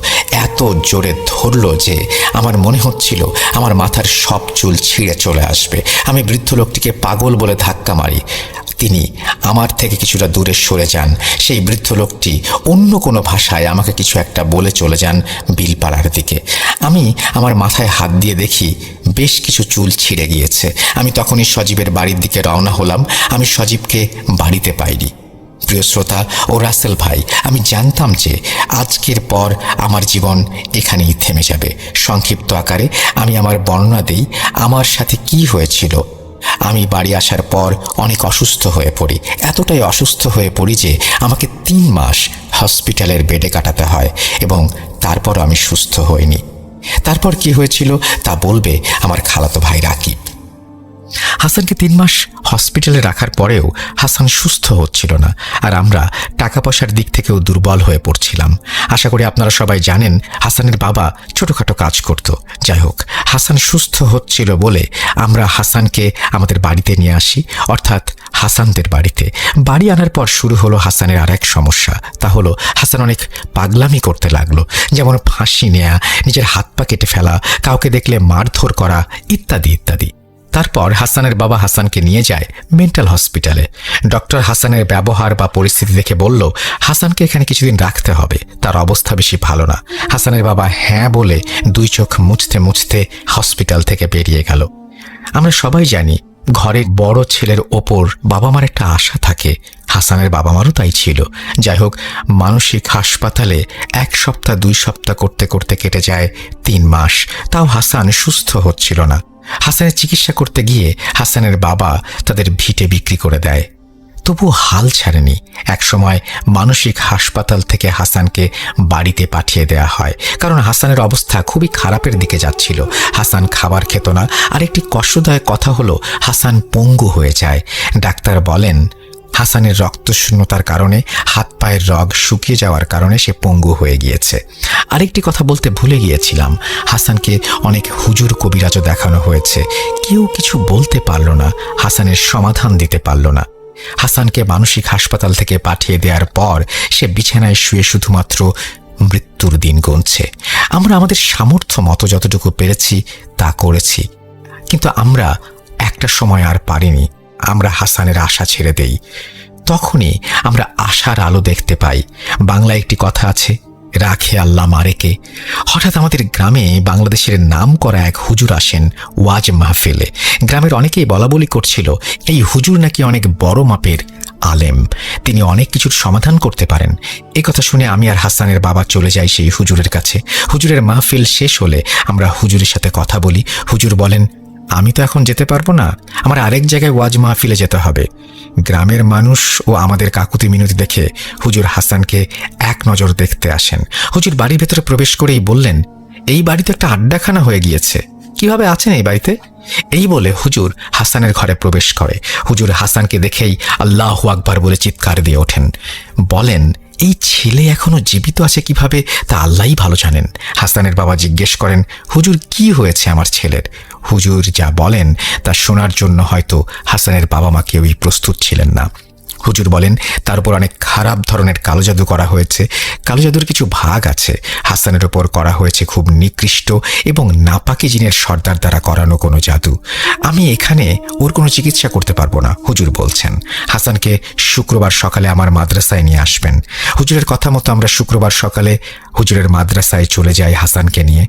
এত জোরে ধরল যে আমার মনে হচ্ছিল আমার মাথার সব চুল ছিঁড়ে চলে আসবে। আমি বৃদ্ধ লোকটিকে পাগল বলে ধাক্কা মারি। তিনি আমার থেকে কিছুটা দূরে সরে যান। সেই বৃদ্ধ লোকটি অন্য কোনো ভাষায় আমাকে কিছু একটা বলে চলে যান বিলপাড়ার দিকে। আমি আমার মাথায় হাত দিয়ে দেখি বেশ কিছু চুল ছিঁড়ে গিয়েছে। আমি তখনই সজীবের বাড়ির দিকে রওনা হলাম। আমি সজীবকে বাড়িতে পাইনি। প্রিয় শ্রোতা ও রাসেল ভাই, আমি জানতাম যে আজকের পর আমার জীবন এখানেই থেমে যাবে। সংক্ষিপ্ত আকারে আমি আমার বর্ণনা দিই আমার সাথে কি হয়েছিল। আমি বাড়ি আসার পর অনেক অসুস্থ হয়ে পড়ি। এতটাই অসুস্থ হয়ে পড়ি যে আমাকে 3 মাস হসপিটালের বেডে কাটাতে হয়, এবং তারপরও আমি সুস্থ হইনি। তারপর কি হয়েছিল তা বলবে আমার খালাতো ভাই রাকিব। হাসানকে 3 মাস হসপিটালে রাখার পরেও হাসান সুস্থ হচ্ছিল না, আর আমরা টাকা পয়সার দিক থেকেও দুর্বল হয়ে পড়ছিলাম। আশা করি আপনারা সবাই জানেন হাসানের বাবা ছোটখাটো কাজ করত। যাই হোক, হাসান সুস্থ হচ্ছিল বলে আমরা হাসানকে আমাদের বাড়িতে নিয়ে আসি, অর্থাৎ হাসানদের বাড়িতে। বাড়ি আনার পর শুরু হলো হাসানের আর এক সমস্যা। তা হলো হাসান অনেক পাগলামি করতে লাগলো, যেমন ফাঁসি নেয়া, নিজের হাত পা কেটে ফেলা, কাউকে দেখলে মারধর করা, ইত্যাদি ইত্যাদি। তারপর হাসানের বাবা হাসানকে নিয়ে যায় মেন্টাল হসপিটালে। ডক্টর হাসানের ব্যবহার বা পরিস্থিতি দেখে বলল হাসানকে এখানে কিছুদিন রাখতে হবে, তার অবস্থা বেশি ভালো না। হাসানের বাবা হ্যাঁ বলে 2 চোখ মুছতে মুছতে হসপিটাল থেকে বেরিয়ে গেল। আমরা সবাই জানি ঘরের বড় ছেলের ওপর বাবা মার একটা আশা থাকে। হাসানের বাবা মারও তাই ছিল। যাই হোক, মানসিক হাসপাতালে 1 সপ্তাহ 2 সপ্তাহ করতে করতে কেটে যায় 3 মাস, তাও হাসান সুস্থ হচ্ছিল না। হাসানের চিকিৎসা করতে গিয়ে হাসানের বাবা তাদের ভিটে বিক্রি করে দেয়, তবু হাল ছাড়েনি। একসময় মানসিক হাসপাতাল থেকে হাসানকে বাড়িতে পাঠিয়ে দেয়া হয়, কারণ হাসানের অবস্থা খুবই খারাপের দিকে যাচ্ছিল। হাসান খাবার খেত না, আর একটি কষ্টদায়ক কথা হলো হাসান পঙ্গু হয়ে যায়। ডাক্তার বলেন হাসানের রক্তশূন্যতার কারণে হাত পায়ের রগ শুকিয়ে যাওয়ার কারণে সে পঙ্গু হয়ে গিয়েছে। আরেকটি কথা বলতে ভুলে গিয়েছিলাম, হাসানকে অনেক হুজুর কবিরাজও দেখানো হয়েছে, কেউ কিছু বলতে পারল না, হাসানের সমাধান দিতে পারল না। হাসানকে মানসিক হাসপাতাল থেকে পাঠিয়ে দেওয়ার পর সে বিছানায় শুয়ে শুধুমাত্র মৃত্যুর দিন গুনছে। আমরা আমাদের সামর্থ্য মতো যতটুকু পেরেছি তা করেছি, কিন্তু আমরা একটা সময় আর পারিনি। আমরা হাসানের আশা ছেড়ে দেই। তখনই আমরা আশার আলো দেখতে পাই। বাংলায় একটি কথা আছে, রাখে আল্লাহ মারেকে। হঠাৎ আমাদের গ্রামে বাংলাদেশের নাম করা এক হুজুর আসেন ওয়াজ মাহফিলে। গ্রামের অনেকেই বলাবলি করছিল এই হুজুর নাকি অনেক বড় মাপের আলেম, তিনি অনেক কিছুর সমাধান করতে পারেন। এই কথা শুনে আমি আর হাসানের বাবা চলে যাই সেই হুজুরের কাছে। হুজুরের মাহফিল শেষ হলে আমরা হুজুরের সাথে কথা বলি। হুজুর বলেন, আমি তো এখন যেতে পারবো না, আমার আরেক জায়গায় ওয়াজ মাহফিলে যেতে হবে। গ্রামের মানুষ ও আমাদের কাকুতি মিনতি দেখে হুজুর হাসানকে এক নজর দেখতে আসেন। হুজুর বাড়ির ভেতরে প্রবেশ করেই বললেন, এই বাড়িতে একটা আড্ডাখানা হয়ে গিয়েছে, কিভাবে আছেন এই বাড়িতে? এই বলে হুজুর হাসানের ঘরে প্রবেশ করে। হুজুর হাসানকে দেখেই আল্লাহু আকবার বলে চিৎকার দিয়ে ওঠেন। বলেন, এই ছেলে এখনো জীবিত আছে কিভাবে তা আল্লাহই ভালো জানেন। হাসানের বাবা জিজ্ঞেস করেন, হুজুর কি হয়েছে আমার ছেলের? হুজুর যা বলেন তা শোনার জন্য হয়তো হাসানের বাবা মা কেউই প্রস্তুত ছিলেন না। হুজুর বলেন, তার উপর অনেক খারাপ ধরনের কালো জাদু করা হয়েছে। কালো জাদুর কিছু ভাগ আছে। হাসানের ওপর করা হয়েছে খুব নিকৃষ্ট এবং নাপাকি জিনের সর্দার দ্বারা করানো কোনো জাদু। আমি এখানে ওর কোনো চিকিৎসা করতে পারবো না। হুজুর বলছেন হাসানকে শুক্রবার সকালে আমার মাদ্রাসায় নিয়ে আসবেন। হুজুরের কথা মতো আমরা শুক্রবার সকালে হুজুরের মাদ্রাসায় চলে যাই হাসানকে নিয়ে।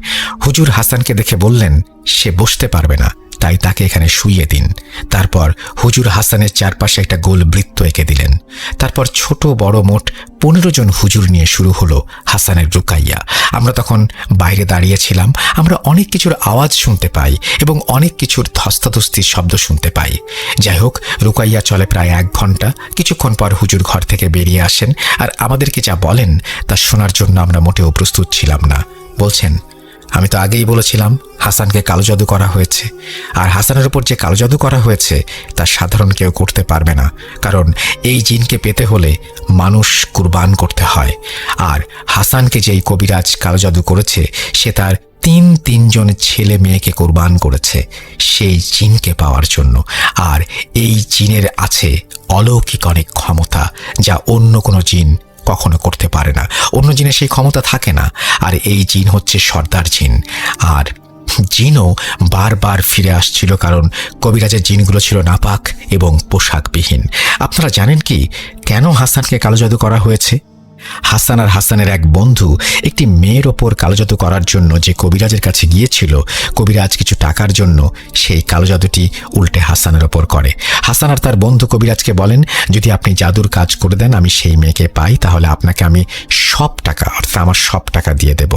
হুজুর হাসানকে দেখে বললেন, সে বসতে পারবে না, তাই তাকে এখানে শুইয়ে দিন। তারপর হুজুর হাসানের চারপাশে একটা গোল বৃত্ত এঁকে দিলেন। তারপর ছোট বড় মোট 15 জন হুজুর নিয়ে শুরু হলো হাসানের রুকাইয়া। আমরা তখন বাইরে দাঁড়িয়েছিলাম। আমরা অনেক কিছুর আওয়াজ শুনতে পাই এবং অনেক কিছুর ধস্তাধস্তির শব্দ শুনতে পাই। যাই হোক, রুকাইয়া চলে প্রায় 1 ঘন্টা। কিছুক্ষণ পর হুজুর ঘর থেকে বেরিয়ে আসেন, আর আমাদেরকে যা বলেন তা শোনার জন্য আমরা মোটেও প্রস্তুত ছিলাম না। বলছেন, আমি তো আগেই বলেছিলাম হাসানকে কালো জাদু করা হয়েছে, আর হাসানের উপর যে কালো জাদু করা হয়েছে তা সাধারণ কেউ করতে পারবে না, কারণ এই জিনকে পেতে হলে মানুষ কুরবান করতে হয়। আর হাসানকে যেই কবিরাজ কালো জাদু করেছে সে তার 3 জন ছেলে মেয়েকে কুরবান করেছে সেই জিনকে পাওয়ার জন্য। আর এই জিনের আছে অলৌকিক অনেক ক্ষমতা, যা অন্য কোনো জিন কখনো করতে পারে না। অন্য জিনের সেই ক্ষমতা থাকে না। আর এই জিন হচ্ছে সর্দার জিন। আর জিনও বারবার ফিরে আসছিল, কারণ কবিরাজের জিনগুলো ছিল নাপাক এবং পোশাকবিহীন। আপনারা জানেন কি কেন হাসানকে কালো জাদু করা হয়েছে? হাসান আর হাসানের এক বন্ধু একটি মেয়ের ওপর কালো জাদু করার জন্য যে কবিরাজের কাছে গিয়েছিল, কবিরাজ কিছু টাকার জন্য সেই কালো জাদুটি উল্টে হাসানের ওপর করে। হাসান আর তার বন্ধু কবিরাজকে বলেন, যদি আপনি জাদুর কাজ করে দেন, আমি সেই মেয়েকে পাই, তাহলে আপনাকে আমি সব টাকা, অর্থাৎ আমার সব টাকা দিয়ে দেব,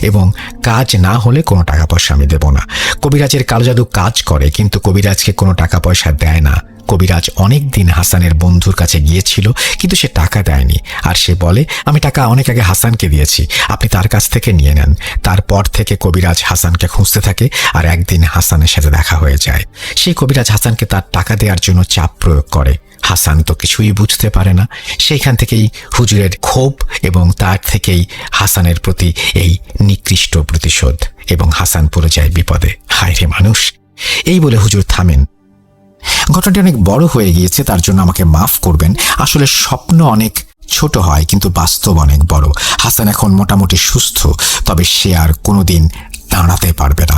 এবং কাজ না হলে কোনো টাকা পয়সা আমি দেব না। কবিরাজের কালো জাদু কাজ করে, কিন্তু কবিরাজকে কোনো টাকা পয়সা দেয় না, কবিরাজ অনেক দিন হাসানের বন্ধুর কাছে গিয়েছিল, কিন্তু সে টাকা দেয়নি। আর সে বলে, আমি টাকা অনেক আগে হাসানকে দিয়েছি, আপনি তার কাছ থেকে নিয়ে নেন। তারপর থেকে কবিরাজ হাসানকে খুঁজতে থাকে, আর একদিন হাসানের সাথে দেখা হয়ে যায়। সেই কবিরাজ হাসানকে তার টাকা দেওয়ার জন্য চাপ প্রয়োগ করে। হাসান তো কিছুই বুঝতে পারে না। সেইখান থেকেই হুজুরের ক্ষোভ এবং তার থেকেই হাসানের প্রতি এই নিকৃষ্ট প্রতিশোধ, এবং হাসান পড়ে যায় বিপদে। হায় রে মানুষ! এই বলে হুজুর থামেন। ঘটনাটি অনেক বড় হয়ে গিয়েছে, তার জন্য আমাকে মাফ করবেন। আসলে স্বপ্ন অনেক ছোট হয়, কিন্তু বাস্তব অনেক বড়। হাসান এখন মোটামুটি সুস্থ, তবে সে আর কোনোদিন দাঁড়াতে পারবে না।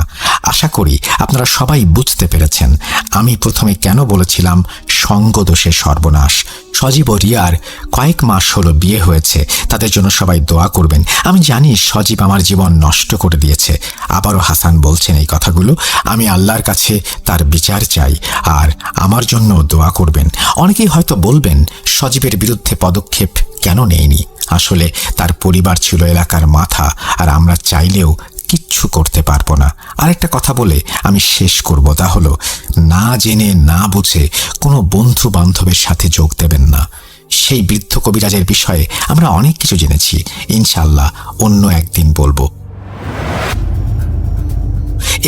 আশা করি আপনারা সবাই বুঝতে পেরেছেন আমি প্রথমে কেন বলেছিলাম সঙ্গদোষে সর্বনাশ। সজীব ও রিয়ার কয়েক মাস হলো বিয়ে হয়েছে, তাদের জন্য সবাই দোয়া করবেন। আমি জানি সজীব আমার জীবন নষ্ট করে দিয়েছে। আবারও হাসান বলছেন এই কথাগুলো। আমি আল্লাহর কাছে তার বিচার চাই, আর আমার জন্য দোয়া করবেন। অনেকেই হয়তো বলবেন, সজীবের বিরুদ্ধে পদক্ষেপ কেন নেয়নি? আসলে তার পরিবার ছিল এলাকার মাথা, আর আমরা চাইলেও কিচ্ছু করতে পারবো না। আরেকটা কথা বলে আমি শেষ করব, তা হলো, না জেনে না বুঝে কোনো বন্ধু বান্ধবের সাথে যোগ দেবেন না। সেই বৃদ্ধ কবিরাজের বিষয়ে আমরা অনেক কিছু জেনেছি, ইনশাল্লাহ অন্য একদিন বলবো।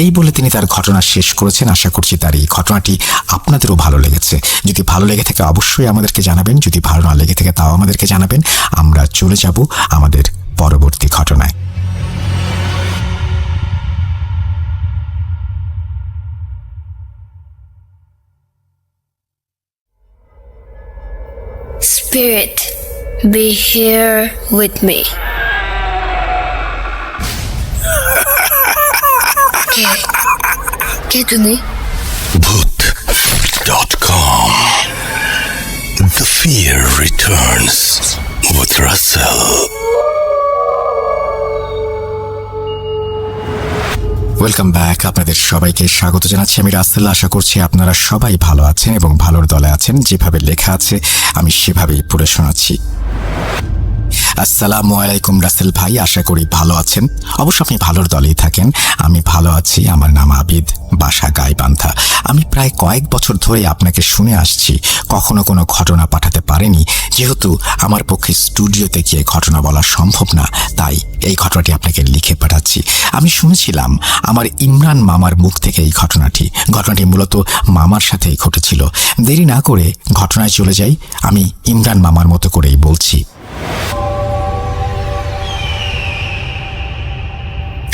এই বলে তিনি তার ঘটনা শেষ করেছেন। আশা করছি তার এই ঘটনাটি আপনাদেরও ভালো লেগেছে। যদি ভালো লেগে থাকে অবশ্যই আমাদেরকে জানাবেন, যদি ভালো না লেগে থাকে তাও আমাদেরকে জানাবেন। আমরা চলে যাব আমাদের পরবর্তী ঘটনায়। Spirit, be here with me. কে তুমি? Bhoot.com. The fear returns with Russell. Welcome back. আপনাদের সবাইকে স্বাগত জানাচ্ছি। আমি রাসেল। আশা করছি আপনারা সবাই ভালো আছেন এবং ভালোর দলে আছেন। যেভাবে লেখা আছে আমি সেভাবেই পড়ে শোনাচ্ছি। আসসালামু আলাইকুম রাসেল ভাই, আশা করি ভালো আছেন। অবশ্য আপনি ভালোর দলেই থাকেন। আমি ভালো আছি। আমার নাম আবিদ, বাসা গাইবান্ধা। আমি প্রায় কয়েক বছর ধরে আপনাকে শুনে আসছি, কখনো কোনো ঘটনা পাঠাতে পারেনি, যেহেতু আমার পক্ষে স্টুডিওতে গিয়ে ঘটনা বলা সম্ভব না, তাই এই ঘটনাটি আপনাকে লিখে পাঠাচ্ছি। আমি শুনেছিলাম আমার ইমরান মামার মুখ থেকে এই ঘটনাটি মূলত মামার সাথেই ঘটেছিল। দেরি না করে ঘটনায় চলে যাই। আমি ইমরান মামার মতো করেই বলছি।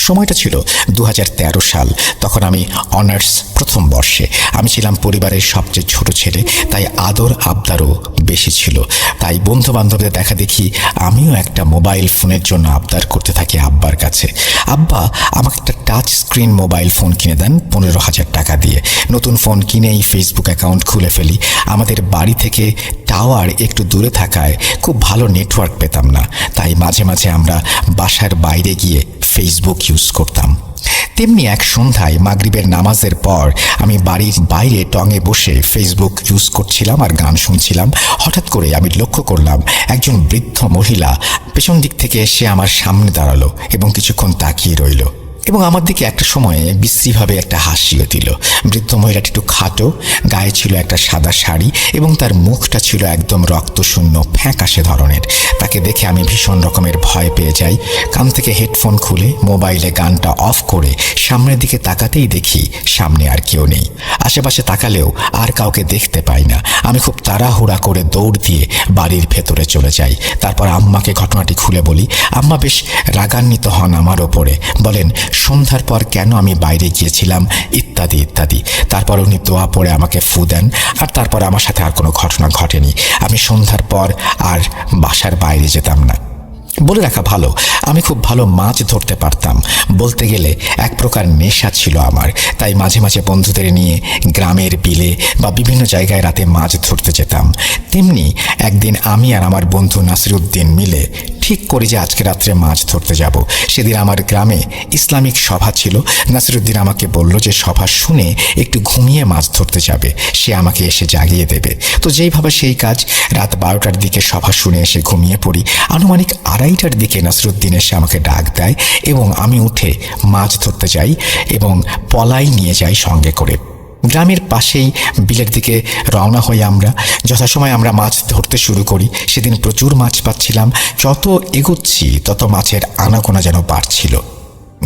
সময়টা ছিল 2013 সাল। তখন আমি অনার্স প্রথম বর্ষে। আমি ছিলাম পরিবারের সবচেয়ে ছোট ছেলে, তাই আদর আবদারও বেশি ছিল। তাই বন্ধু বান্ধবদের দেখা দেখি আমিও একটা মোবাইল ফোনের জন্য আবদার করতে থাকি আব্বার কাছে। আব্বা আমাকে একটা টাচ স্ক্রিন মোবাইল ফোন কিনে দেন 15,000 টাকা দিয়ে। নতুন ফোন কিনেই ফেসবুক অ্যাকাউন্ট খুলে ফেলি। আমাদের বাড়ি থেকে টাওয়ার একটু দূরে থাকায় খুব ভালো নেটওয়ার্ক পেতাম না, তাই মাঝে মাঝে আমরা বাসার বাইরে গিয়ে ফেসবুক ইউজ করতাম। তেমনি এক সন্ধ্যায় মাগরিবের নামাজের পর আমি বাড়ির বাইরে টঙে বসে ফেসবুক ইউজ করছিলাম আর গান শুনছিলাম। হঠাৎ করে আমি লক্ষ্য করলাম একজন বৃদ্ধ মহিলা পেছন দিক থেকে এসে আমার সামনে দাঁড়ালো এবং কিছুক্ষণ তাকিয়ে রইল, এবং আমার দিকে একটা সময়ে বিশ্রীভাবে একটা হাসিও দিল। বৃদ্ধ মহিলাটি একটু খাটো, গায়ে ছিল একটা সাদা শাড়ি এবং তার মুখটা ছিল একদম রক্তশূন্য, ফ্যাকাশে ধরনের। তাকে দেখে আমি ভীষণ রকমের ভয় পেয়ে যাই। কান থেকে হেডফোন খুলে মোবাইলে গানটা অফ করে সামনের দিকে তাকাতেই দেখি সামনে আর কেউ নেই। আশেপাশে তাকালেও আর কাউকে দেখতে পাই না। আমি খুব তাড়াহুড়া করে দৌড় দিয়ে বাড়ির ভেতরে চলে যাই। তারপর আম্মাকে ঘটনাটি খুলে বলি। আম্মা বেশ রাগান্বিত হন আমার ওপরে, বলেন সন্ধ্যার পর কেন আমি বাইরে গিয়েছিলাম ইত্যাদি ইত্যাদি। তারপর উনি দোয়া পড়ে আমাকে ফু দেন, আর তারপর আমার সাথে আর কোনো ঘটনা ঘটেনি। আমি সন্ধ্যার পর আর বাসার বাইরে যেতাম না। বলে রাখা ভালো, আমি খুব ভালো মাছ ধরতে পারতাম। বলতে গেলে এক প্রকার নেশা ছিল আমার। তাই মাঝে মাঝে বন্ধুদের নিয়ে গ্রামের বিলে বা বিভিন্ন জায়গায় রাতে মাছ ধরতে যেতাম। তেমনি একদিন আমি আর আমার বন্ধু নাসিরুদ্দিন মিলে ঠিক করি যে আজকে রাত্রে মাছ ধরতে যাব। সেদিন আমার গ্রামে ইসলামিক সভা ছিল। নাসিরুদ্দিন আমাকে বলল যে সভা শুনে একটু ঘুমিয়ে মাছ ধরতে যাবে, সে আমাকে এসে জাগিয়ে দেবে। তো যেইভাবে সেই কাজ। রাত 12টার দিকে সভা শুনে এসে ঘুমিয়ে পড়ি। আনুমানিক 2:30টার দিকে নাসিরুদ্দিন এসে আমাকে ডাক দেয় এবং আমি উঠে মাছ ধরতে যাই এবং পলাই নিয়ে যাই সঙ্গে করে। গ্রামের পাশেই বিলের দিকে রওনা হই আমরা। যথাসময়ে আমরা মাছ ধরতে শুরু করি। সেদিন প্রচুর মাছ পাচ্ছিলাম। যত এগোচ্ছি তত মাছের আনাগোনা যেন বাড়ছিল।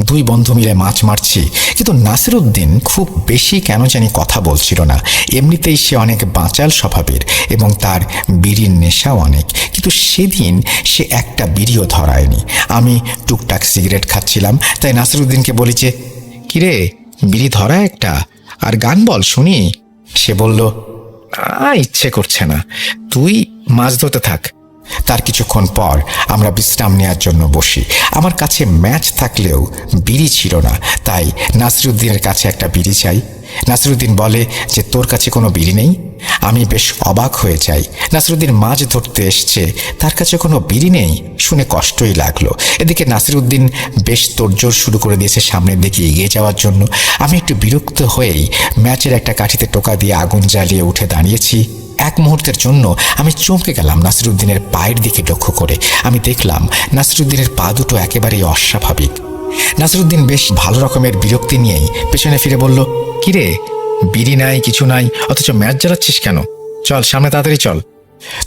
দুই বন্ধু মিলে মাছ মারছি, কিন্তু নাসিরউদ্দিন খুব বেশি কেন জানি কথা বলছিল না। এমনিতেই সে অনেক বাঁচাল স্বভাবের এবং তার বিড়ির নেশাও অনেক, কিন্তু সেদিন সে একটা বিড়িও ধরায়নি। আমি টুকটাক সিগারেট খাচ্ছিলাম, তাই নাসিরউদ্দিনকে বলি যে, কিরে বিড়ি ধরা একটা, আর গান বল শুনি। সে বলল, ইচ্ছে করছে না, তুই মাছ ধরতে থাক। তার কিছুক্ষণ পর আমরা বিশ্রাম নেওয়ার জন্য বসি। আমার কাছে ম্যাচ থাকলেও বিড়ি ছিল না, তাই নাসিরউদ্দিনের কাছে একটা বিড়ি চাই। নাসিরউদ্দিন বলে যে, তোর কাছে কোনো বিড়ি নেই? আমি বেশ অবাক হয়ে যাই। নাসিরউদ্দিন মাছ ধরতে এসছে, তার কাছে কোনো বিড়ি নেই শুনে কষ্টই লাগলো। এদিকে নাসিরউদ্দিন বেশ তোড়জোড় শুরু করে দিয়েছে সামনের দিকে এগিয়ে যাওয়ার জন্য। আমি একটু বিরক্ত হয়েই ম্যাচের একটা কাঠিতে টোকা দিয়ে আগুন জ্বালিয়ে উঠে দাঁড়িয়েছি। এক মুহূর্তের জন্য আমি চমকে গেলাম নাসিরউদ্দিনের পায়ের দিকে লক্ষ্য করে। আমি দেখলাম নাসিরউদ্দিনের পা দুটো একেবারেই অস্বাভাবিক। নাসিরউদ্দিন বেশ ভালো রকমের বিরক্তি নিয়েই পেছনে ফিরে বলল, কিরে বিড়ি নাই, কিছু নাই, অথচ ম্যাচ জ্বালাচ্ছিস কেন? চল সামনে তাড়াতাড়ি চল।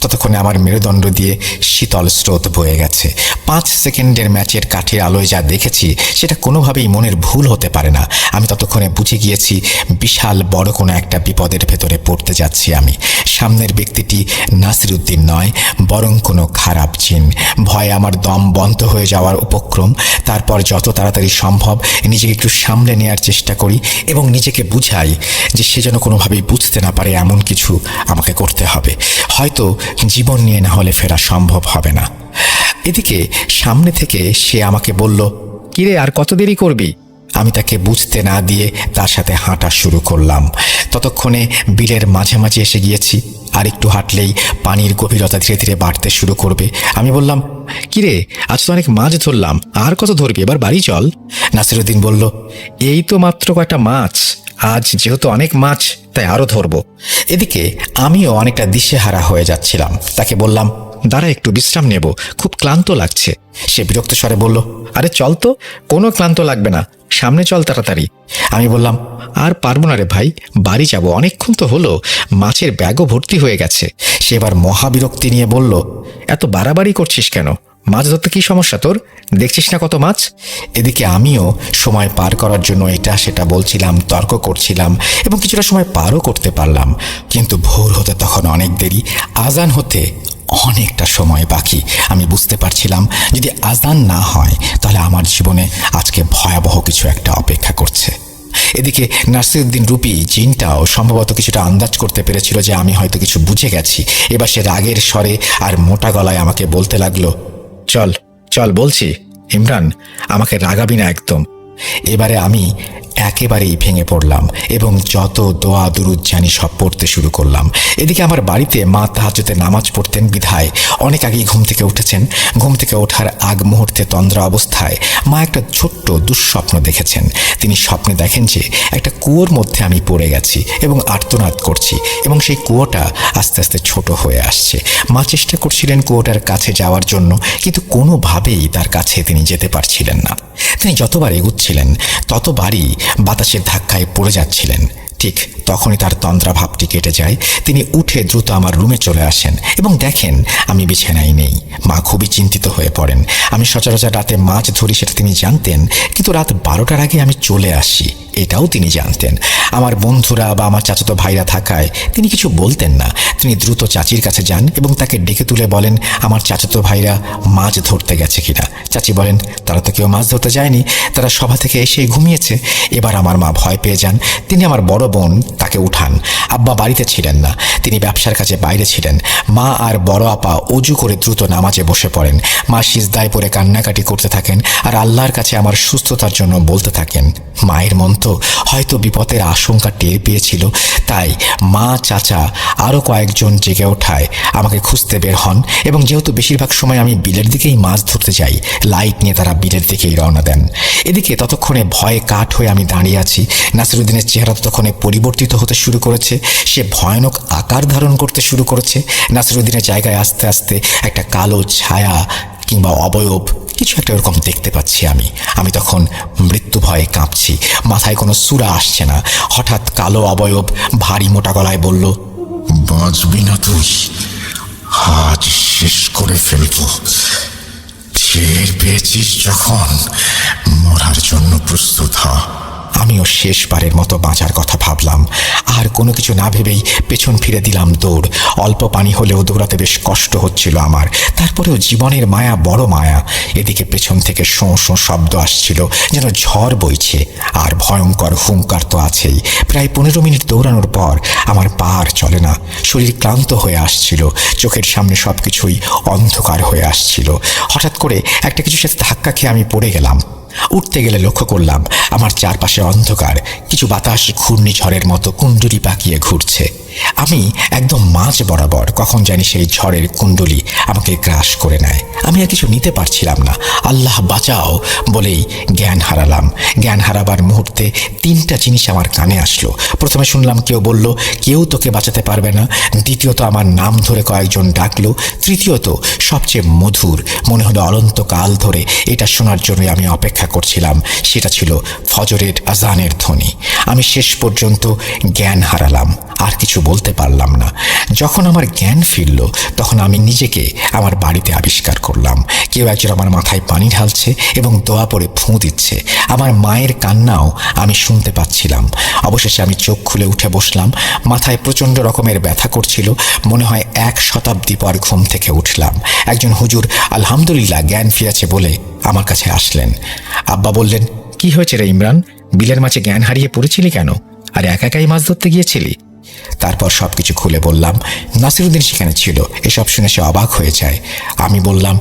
ততক্ষণে আমার মেরুদণ্ড দিয়ে শীতল স্রোত বয়ে গেছে। 5 সেকেন্ডের ম্যাচের কাঠির আলোয় যা দেখেছি সেটা কোনোভাবেই মনের ভুল হতে পারে না। আমি ততক্ষণে বুঝে গিয়েছি বিশাল বড় কোনো একটা বিপদের ভেতরে পড়তে যাচ্ছি আমি। সামনের ব্যক্তিটি নাসিরউদ্দিন নয়, বরং কোনো খারাপ জিন। ভয়ে আমার দম বন্ধ হয়ে যাওয়ার উপক্রম। তারপর যত তাড়াতাড়ি সম্ভব নিজেকে একটু সামলে নেওয়ার চেষ্টা করি এবং নিজেকে বুঝাই যে সে যেন কোনোভাবেই বুঝতে না পারে এমন কিছু আমাকে করতে হবে। হয়তো জীবন নিয়ে না হলে ফেরা সম্ভব হবে না। এদিকে সামনে থেকে সে আমাকে বলল, কিরে আর কত দেরি করবি? আমি তাকে বুঝতে না দিয়ে তার সাথে হাঁটা শুরু করলাম। ততক্ষণে বিলের মাঝামাঝি এসে গিয়েছি। আর একটু হাঁটলেই পানির গভীরতা ধীরে ধীরে বাড়তে শুরু করবে। আমি বললাম, কিরে আজ তো অনেক মাছ ধরলাম, আর কত ধরবি, এবার বাড়ি চল। নাসিরউদ্দিন বলল, এই তো মাত্র কয়টা মাছ, আজ যেহেতু অনেক মাছ তাই আরো ধরবো। এদিকে আমিও অনেকটা দিশেহারা হয়ে যাচ্ছিলাম। তাকে বললাম, দাঁড়া একটু বিশ্রাম নেব, খুব ক্লান্ত লাগছে। সে বিরক্ত স্বরে বলল, আরে চল তো, কোনো ক্লান্ত লাগবে না, সামনে চল তাড়াতাড়ি। আমি বললাম, আর পারবো না রে ভাই, বাড়ি যাব, অনেকক্ষণ তো হলো, মাছের ব্যাগও ভর্তি হয়ে গেছে। সে এবার মহাবিরক্তি নিয়ে বলল, এত বাড়াবাড়ি করছিস কেন? মাছ ধরতে কি সমস্যা তোর? দেখছিস না কত মাছ? এদিকে আমিও সময় পার করার জন্য এটা সেটা বলছিলাম, তর্ক করছিলাম এবং কিছুটা সময় পারও করতে পারলাম। কিন্তু ভোর হতে তখন অনেক দেরি, আজান হতে অনেকটা সময় বাকি। আমি বুঝতে পারছিলাম যদি আজান না হয় তাহলে আমার জীবনে আজকে ভয়াবহ কিছু একটা অপেক্ষা করছে। এদিকে নাসিরউদ্দিন রূপী জিনটাও সম্ভবত কিছুটা আন্দাজ করতে পেরেছিল যে আমি হয়তো কিছু বুঝে গেছি। এবার সে রাগের স্বরে আর মোটা গলায় আমাকে বলতে লাগলো, চল চল বলছি, ইমরান আমাকে রাগাবি না একদম। এবারে আমি একেবারেই ভেঙে পড়লাম এবং যত দোয়া দুরুদ জানি সব পড়তে শুরু করলাম। এদিকে আমার বাড়িতে মা তাহাজ্জুদে নামাজ পড়তেন বিধায় অনেক আগেই ঘুম থেকে উঠেছেন। ঘুম থেকে ওঠার আগ মুহূর্তে তন্দ্রা অবস্থায় মা একটা ছোট্ট দুঃস্বপ্ন দেখেছেন। তিনি স্বপ্নে দেখেন যে একটা কুয়োর মধ্যে আমি পড়ে গেছি এবং আর্তনাদ করছি এবং সেই কুয়োটা আস্তে আস্তে ছোট হয়ে আসছে। মা চেষ্টা করছিলেন কুয়োটার কাছে যাওয়ার জন্য, কিন্তু কোনোভাবেই তার কাছে তিনি যেতে পারছিলেন না। তিনি যতবার এগুচ্ছিলেন ততবারই বাতাসের ধাক্কায় পড়ে যাচ্ছিলেন। ঠিক তখনই তার তন্দ্রা ভাবটি কেটে যায়। তিনি উঠে দ্রুত আমার রুমে চলে আসেন এবং দেখেন আমি বিছানায় নেই। মা খুবই চিন্তিত হয়ে পড়েন। আমি সচরাচর রাতে মাছ ধরি সেটা তিনি জানতেন, কিন্তু রাত 12টার আগে আমি চলে আসি এটাও তিনি জানতেন। আমার বন্ধুরা বা আমার চাচাতো ভাইরা থাকায় তিনি কিছু বলতেন না। তিনি দ্রুত চাচির কাছে যান এবং তাকে ডেকে তুলে বলেন আমার চাচাতো ভাইরা মাছ ধরতে গেছে কিনা। চাচি বলেন তারা তো কেউ মাছ ধরতে যায়নি, তারা সভা থেকে এসেই ঘুমিয়েছে। এবার আমার মা ভয় পেয়ে যান। তিনি আমার বড় বোন তাকে উঠান। আব্বা বাড়িতে ছিলেন না, তিনি ব্যবসার কাজে বাইরে ছিলেন। মা আর বড় আপা অজু করে দ্রুত নামাজে বসে পড়েন। মা সিজদায় পড়ে কান্নাকাটি করতে থাকেন আর আল্লাহর কাছে আমার সুস্থতার জন্য বলতে থাকেন। মায়ের মন তো হয়তো বিপদের আশঙ্কা টের পেয়েছিল, তাই মা চাচা আরও কয়েকজন জেগে ওঠায় আমাকে খুঁজতে বের হন এবং যেহেতু বেশিরভাগ সময় আমি বিলের দিকেই মাছ ধরতে যাই, লাইট নিয়ে তারা বিলের দিকেই রওনা দেন। এদিকে ততক্ষণে ভয়ে কাঠ হয়ে আমি দাঁড়িয়ে আছি। নাসিরউদ্দিনের চেহারা ততক্ষণে পরিবর্তিত হতে শুরু করেছে, সে ভয়ানক আকার ধারণ করতে শুরু করেছে। নাসিরউদ্দিনের জায়গায় আস্তে আস্তে একটা কালো ছায়া কিংবা অবয়ব কিছু একটা ওরকম দেখতে পাচ্ছি আমি তখন মৃত্যু ভয়ে কাঁপছি, মাথায় কোনো সূরা আসছে না। হঠাৎ কালো অবয়ব ভারী মোটা গলায় বলল, বাঁচবি না তুই, আজ শেষ করে ফেলবো। টের পেয়েছিস যখন, মরার জন্য প্রস্তুত হ। আমিও শেষবারের মতো বাঁচার কথা ভাবলাম, আর কোনো কিছু না ভেবেই পেছন ফিরে দিলাম দৌড়। অল্প পানি হলেও দৌড়াতে বেশ কষ্ট হচ্ছিল আমার, তারপরেও জীবনের মায়া বড় মায়া। এদিকে পেছন থেকে শোঁ শোঁ শব্দ আসছিল, যেন ঝড় বইছে, আর ভয়ঙ্কর হুঙ্কার তো আছেই। প্রায় 15 মিনিট দৌড়ানোর পর আমার পা আর চলে না, শরীর ক্লান্ত হয়ে আসছিল, চোখের সামনে সব কিছুই অন্ধকার হয়ে আসছিল। হঠাৎ করে একটা কিছুর সাথে ধাক্কা খেয়ে আমি পড়ে গেলাম। উঠতে গেলে লক্ষ্য করলাম আমার চারপাশে অন্ধকার, কিছু বাতাস ঘূর্ণিঝড়ের মতো কুণ্ডুলি পাকিয়ে ঘুরছে। আমি একদম মাঝ বরাবর, কখন জানি সেই ঝড়ের কুণ্ডলি আমাকে গ্রাস করে নেয়। আমি আর কিছু নিতে পারছিলাম না। আল্লাহ বাঁচাও বলেই জ্ঞান হারালাম। জ্ঞান হারাবার মুহূর্তে 3টা জিনিস আমার কানে আসলো। প্রথমে শুনলাম কেউ বলল, কেউ তোকে বাঁচাতে পারবে না। দ্বিতীয়ত আমার নাম ধরে কয়েকজন ডাকলো। তৃতীয়ত সবচেয়ে মধুর, মনে হলো অনন্তকাল ধরে এটা শোনার জন্য আমি অপেক্ষা করছিলাম, সেটা ছিল ফজরের আজানের ধ্বনি। আমি শেষ পর্যন্ত জ্ঞান হারালাম, আর কিছু বলতে পারলাম না। যখন আমার জ্ঞান ফিরল, তখন আমি নিজেকে আমার বাড়িতে আবিষ্কার করলাম। কেউ একজন আমার মাথায় পানি ঢালছে এবং দোয়া পড়ে ফুঁ দিচ্ছে। আমার মায়ের কান্নাও আমি শুনতে পাচ্ছিলাম। অবশেষে আমি চোখ খুলে উঠে বসলাম। মাথায় প্রচণ্ড রকমের ব্যথা করছিল, মনে হয় 1 শতাব্দী পর ঘুম থেকে উঠলাম। একজন হুজুর আলহামদুলিল্লাহ জ্ঞান ফিরেছে বলে আমার কাছে আসলেন। আব্বা বললেন, কি হয়েছে রে ইমরান, বিলের মাঝে জ্ঞান হারিয়ে পড়েছিলি কেন? আর একা একাই মাছ ধরতে গিয়েছিলি? তারপর সবকিছু খুলে বললাম। নাসিরুদ্দিন সেখানে ছিল, এসব শুনে সে অবাক হয়ে যায়। আমি বললাম,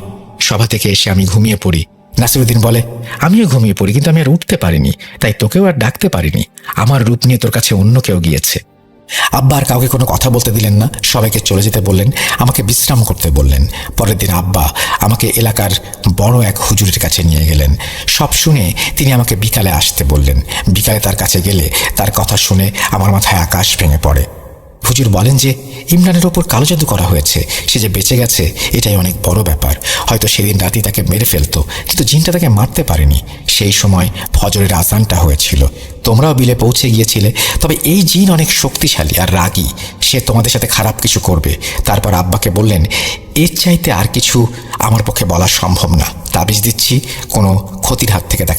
সভা থেকে এসে আমি ঘুমিয়ে পড়ি। নাসিরুদ্দিন বলে, আমিও ঘুমিয়ে পড়ি, কিন্তু আমি আর উঠতে পারিনি, তাই তোকেও আর ডাকতে পারিনি। আমার রূপ নিয়ে তোর কাছে অন্য কেউ গিয়েছে। আব্বা আর কাউকে কোনো কথা বলতে দিলেন না, সবাইকে চলে যেতে বললেন, আমাকে বিশ্রাম করতে বললেন। পরের দিন আব্বা আমাকে এলাকার বড় এক হুজুরের কাছে নিয়ে গেলেন। সব শুনে তিনি আমাকে বিকালে আসতে বললেন। বিকালে তার কাছে গেলে তার কথা শুনে আমার মাথায় আকাশ ভেঙে পড়ে। হুজুর বলেন যে ইমরানের ওপর কালো জাদু করা হয়েছে, সে যে বেঁচে গেছে এটাই অনেক বড় ব্যাপার। হয়তো সেদিন রাতেই তাকে মেরে ফেলতো, কিন্তু জিনটা তাকে মারতে পারেনি। সেই সময় ফজরের আজানটা হয়েছিল, তোমরাও বিলে পৌঁছে গিয়েছিলে। তবে এই জিন অনেক শক্তিশালী আর রাগী, সে তোমাদের সাথে খারাপ কিছু করবে। তারপর আব্বাকে বললেন, এর চাইতে আর কিছু আমার পক্ষে বলা সম্ভব না, তাবিজ দিচ্ছি কোনো ক্ষতির হাত থেকে তাকে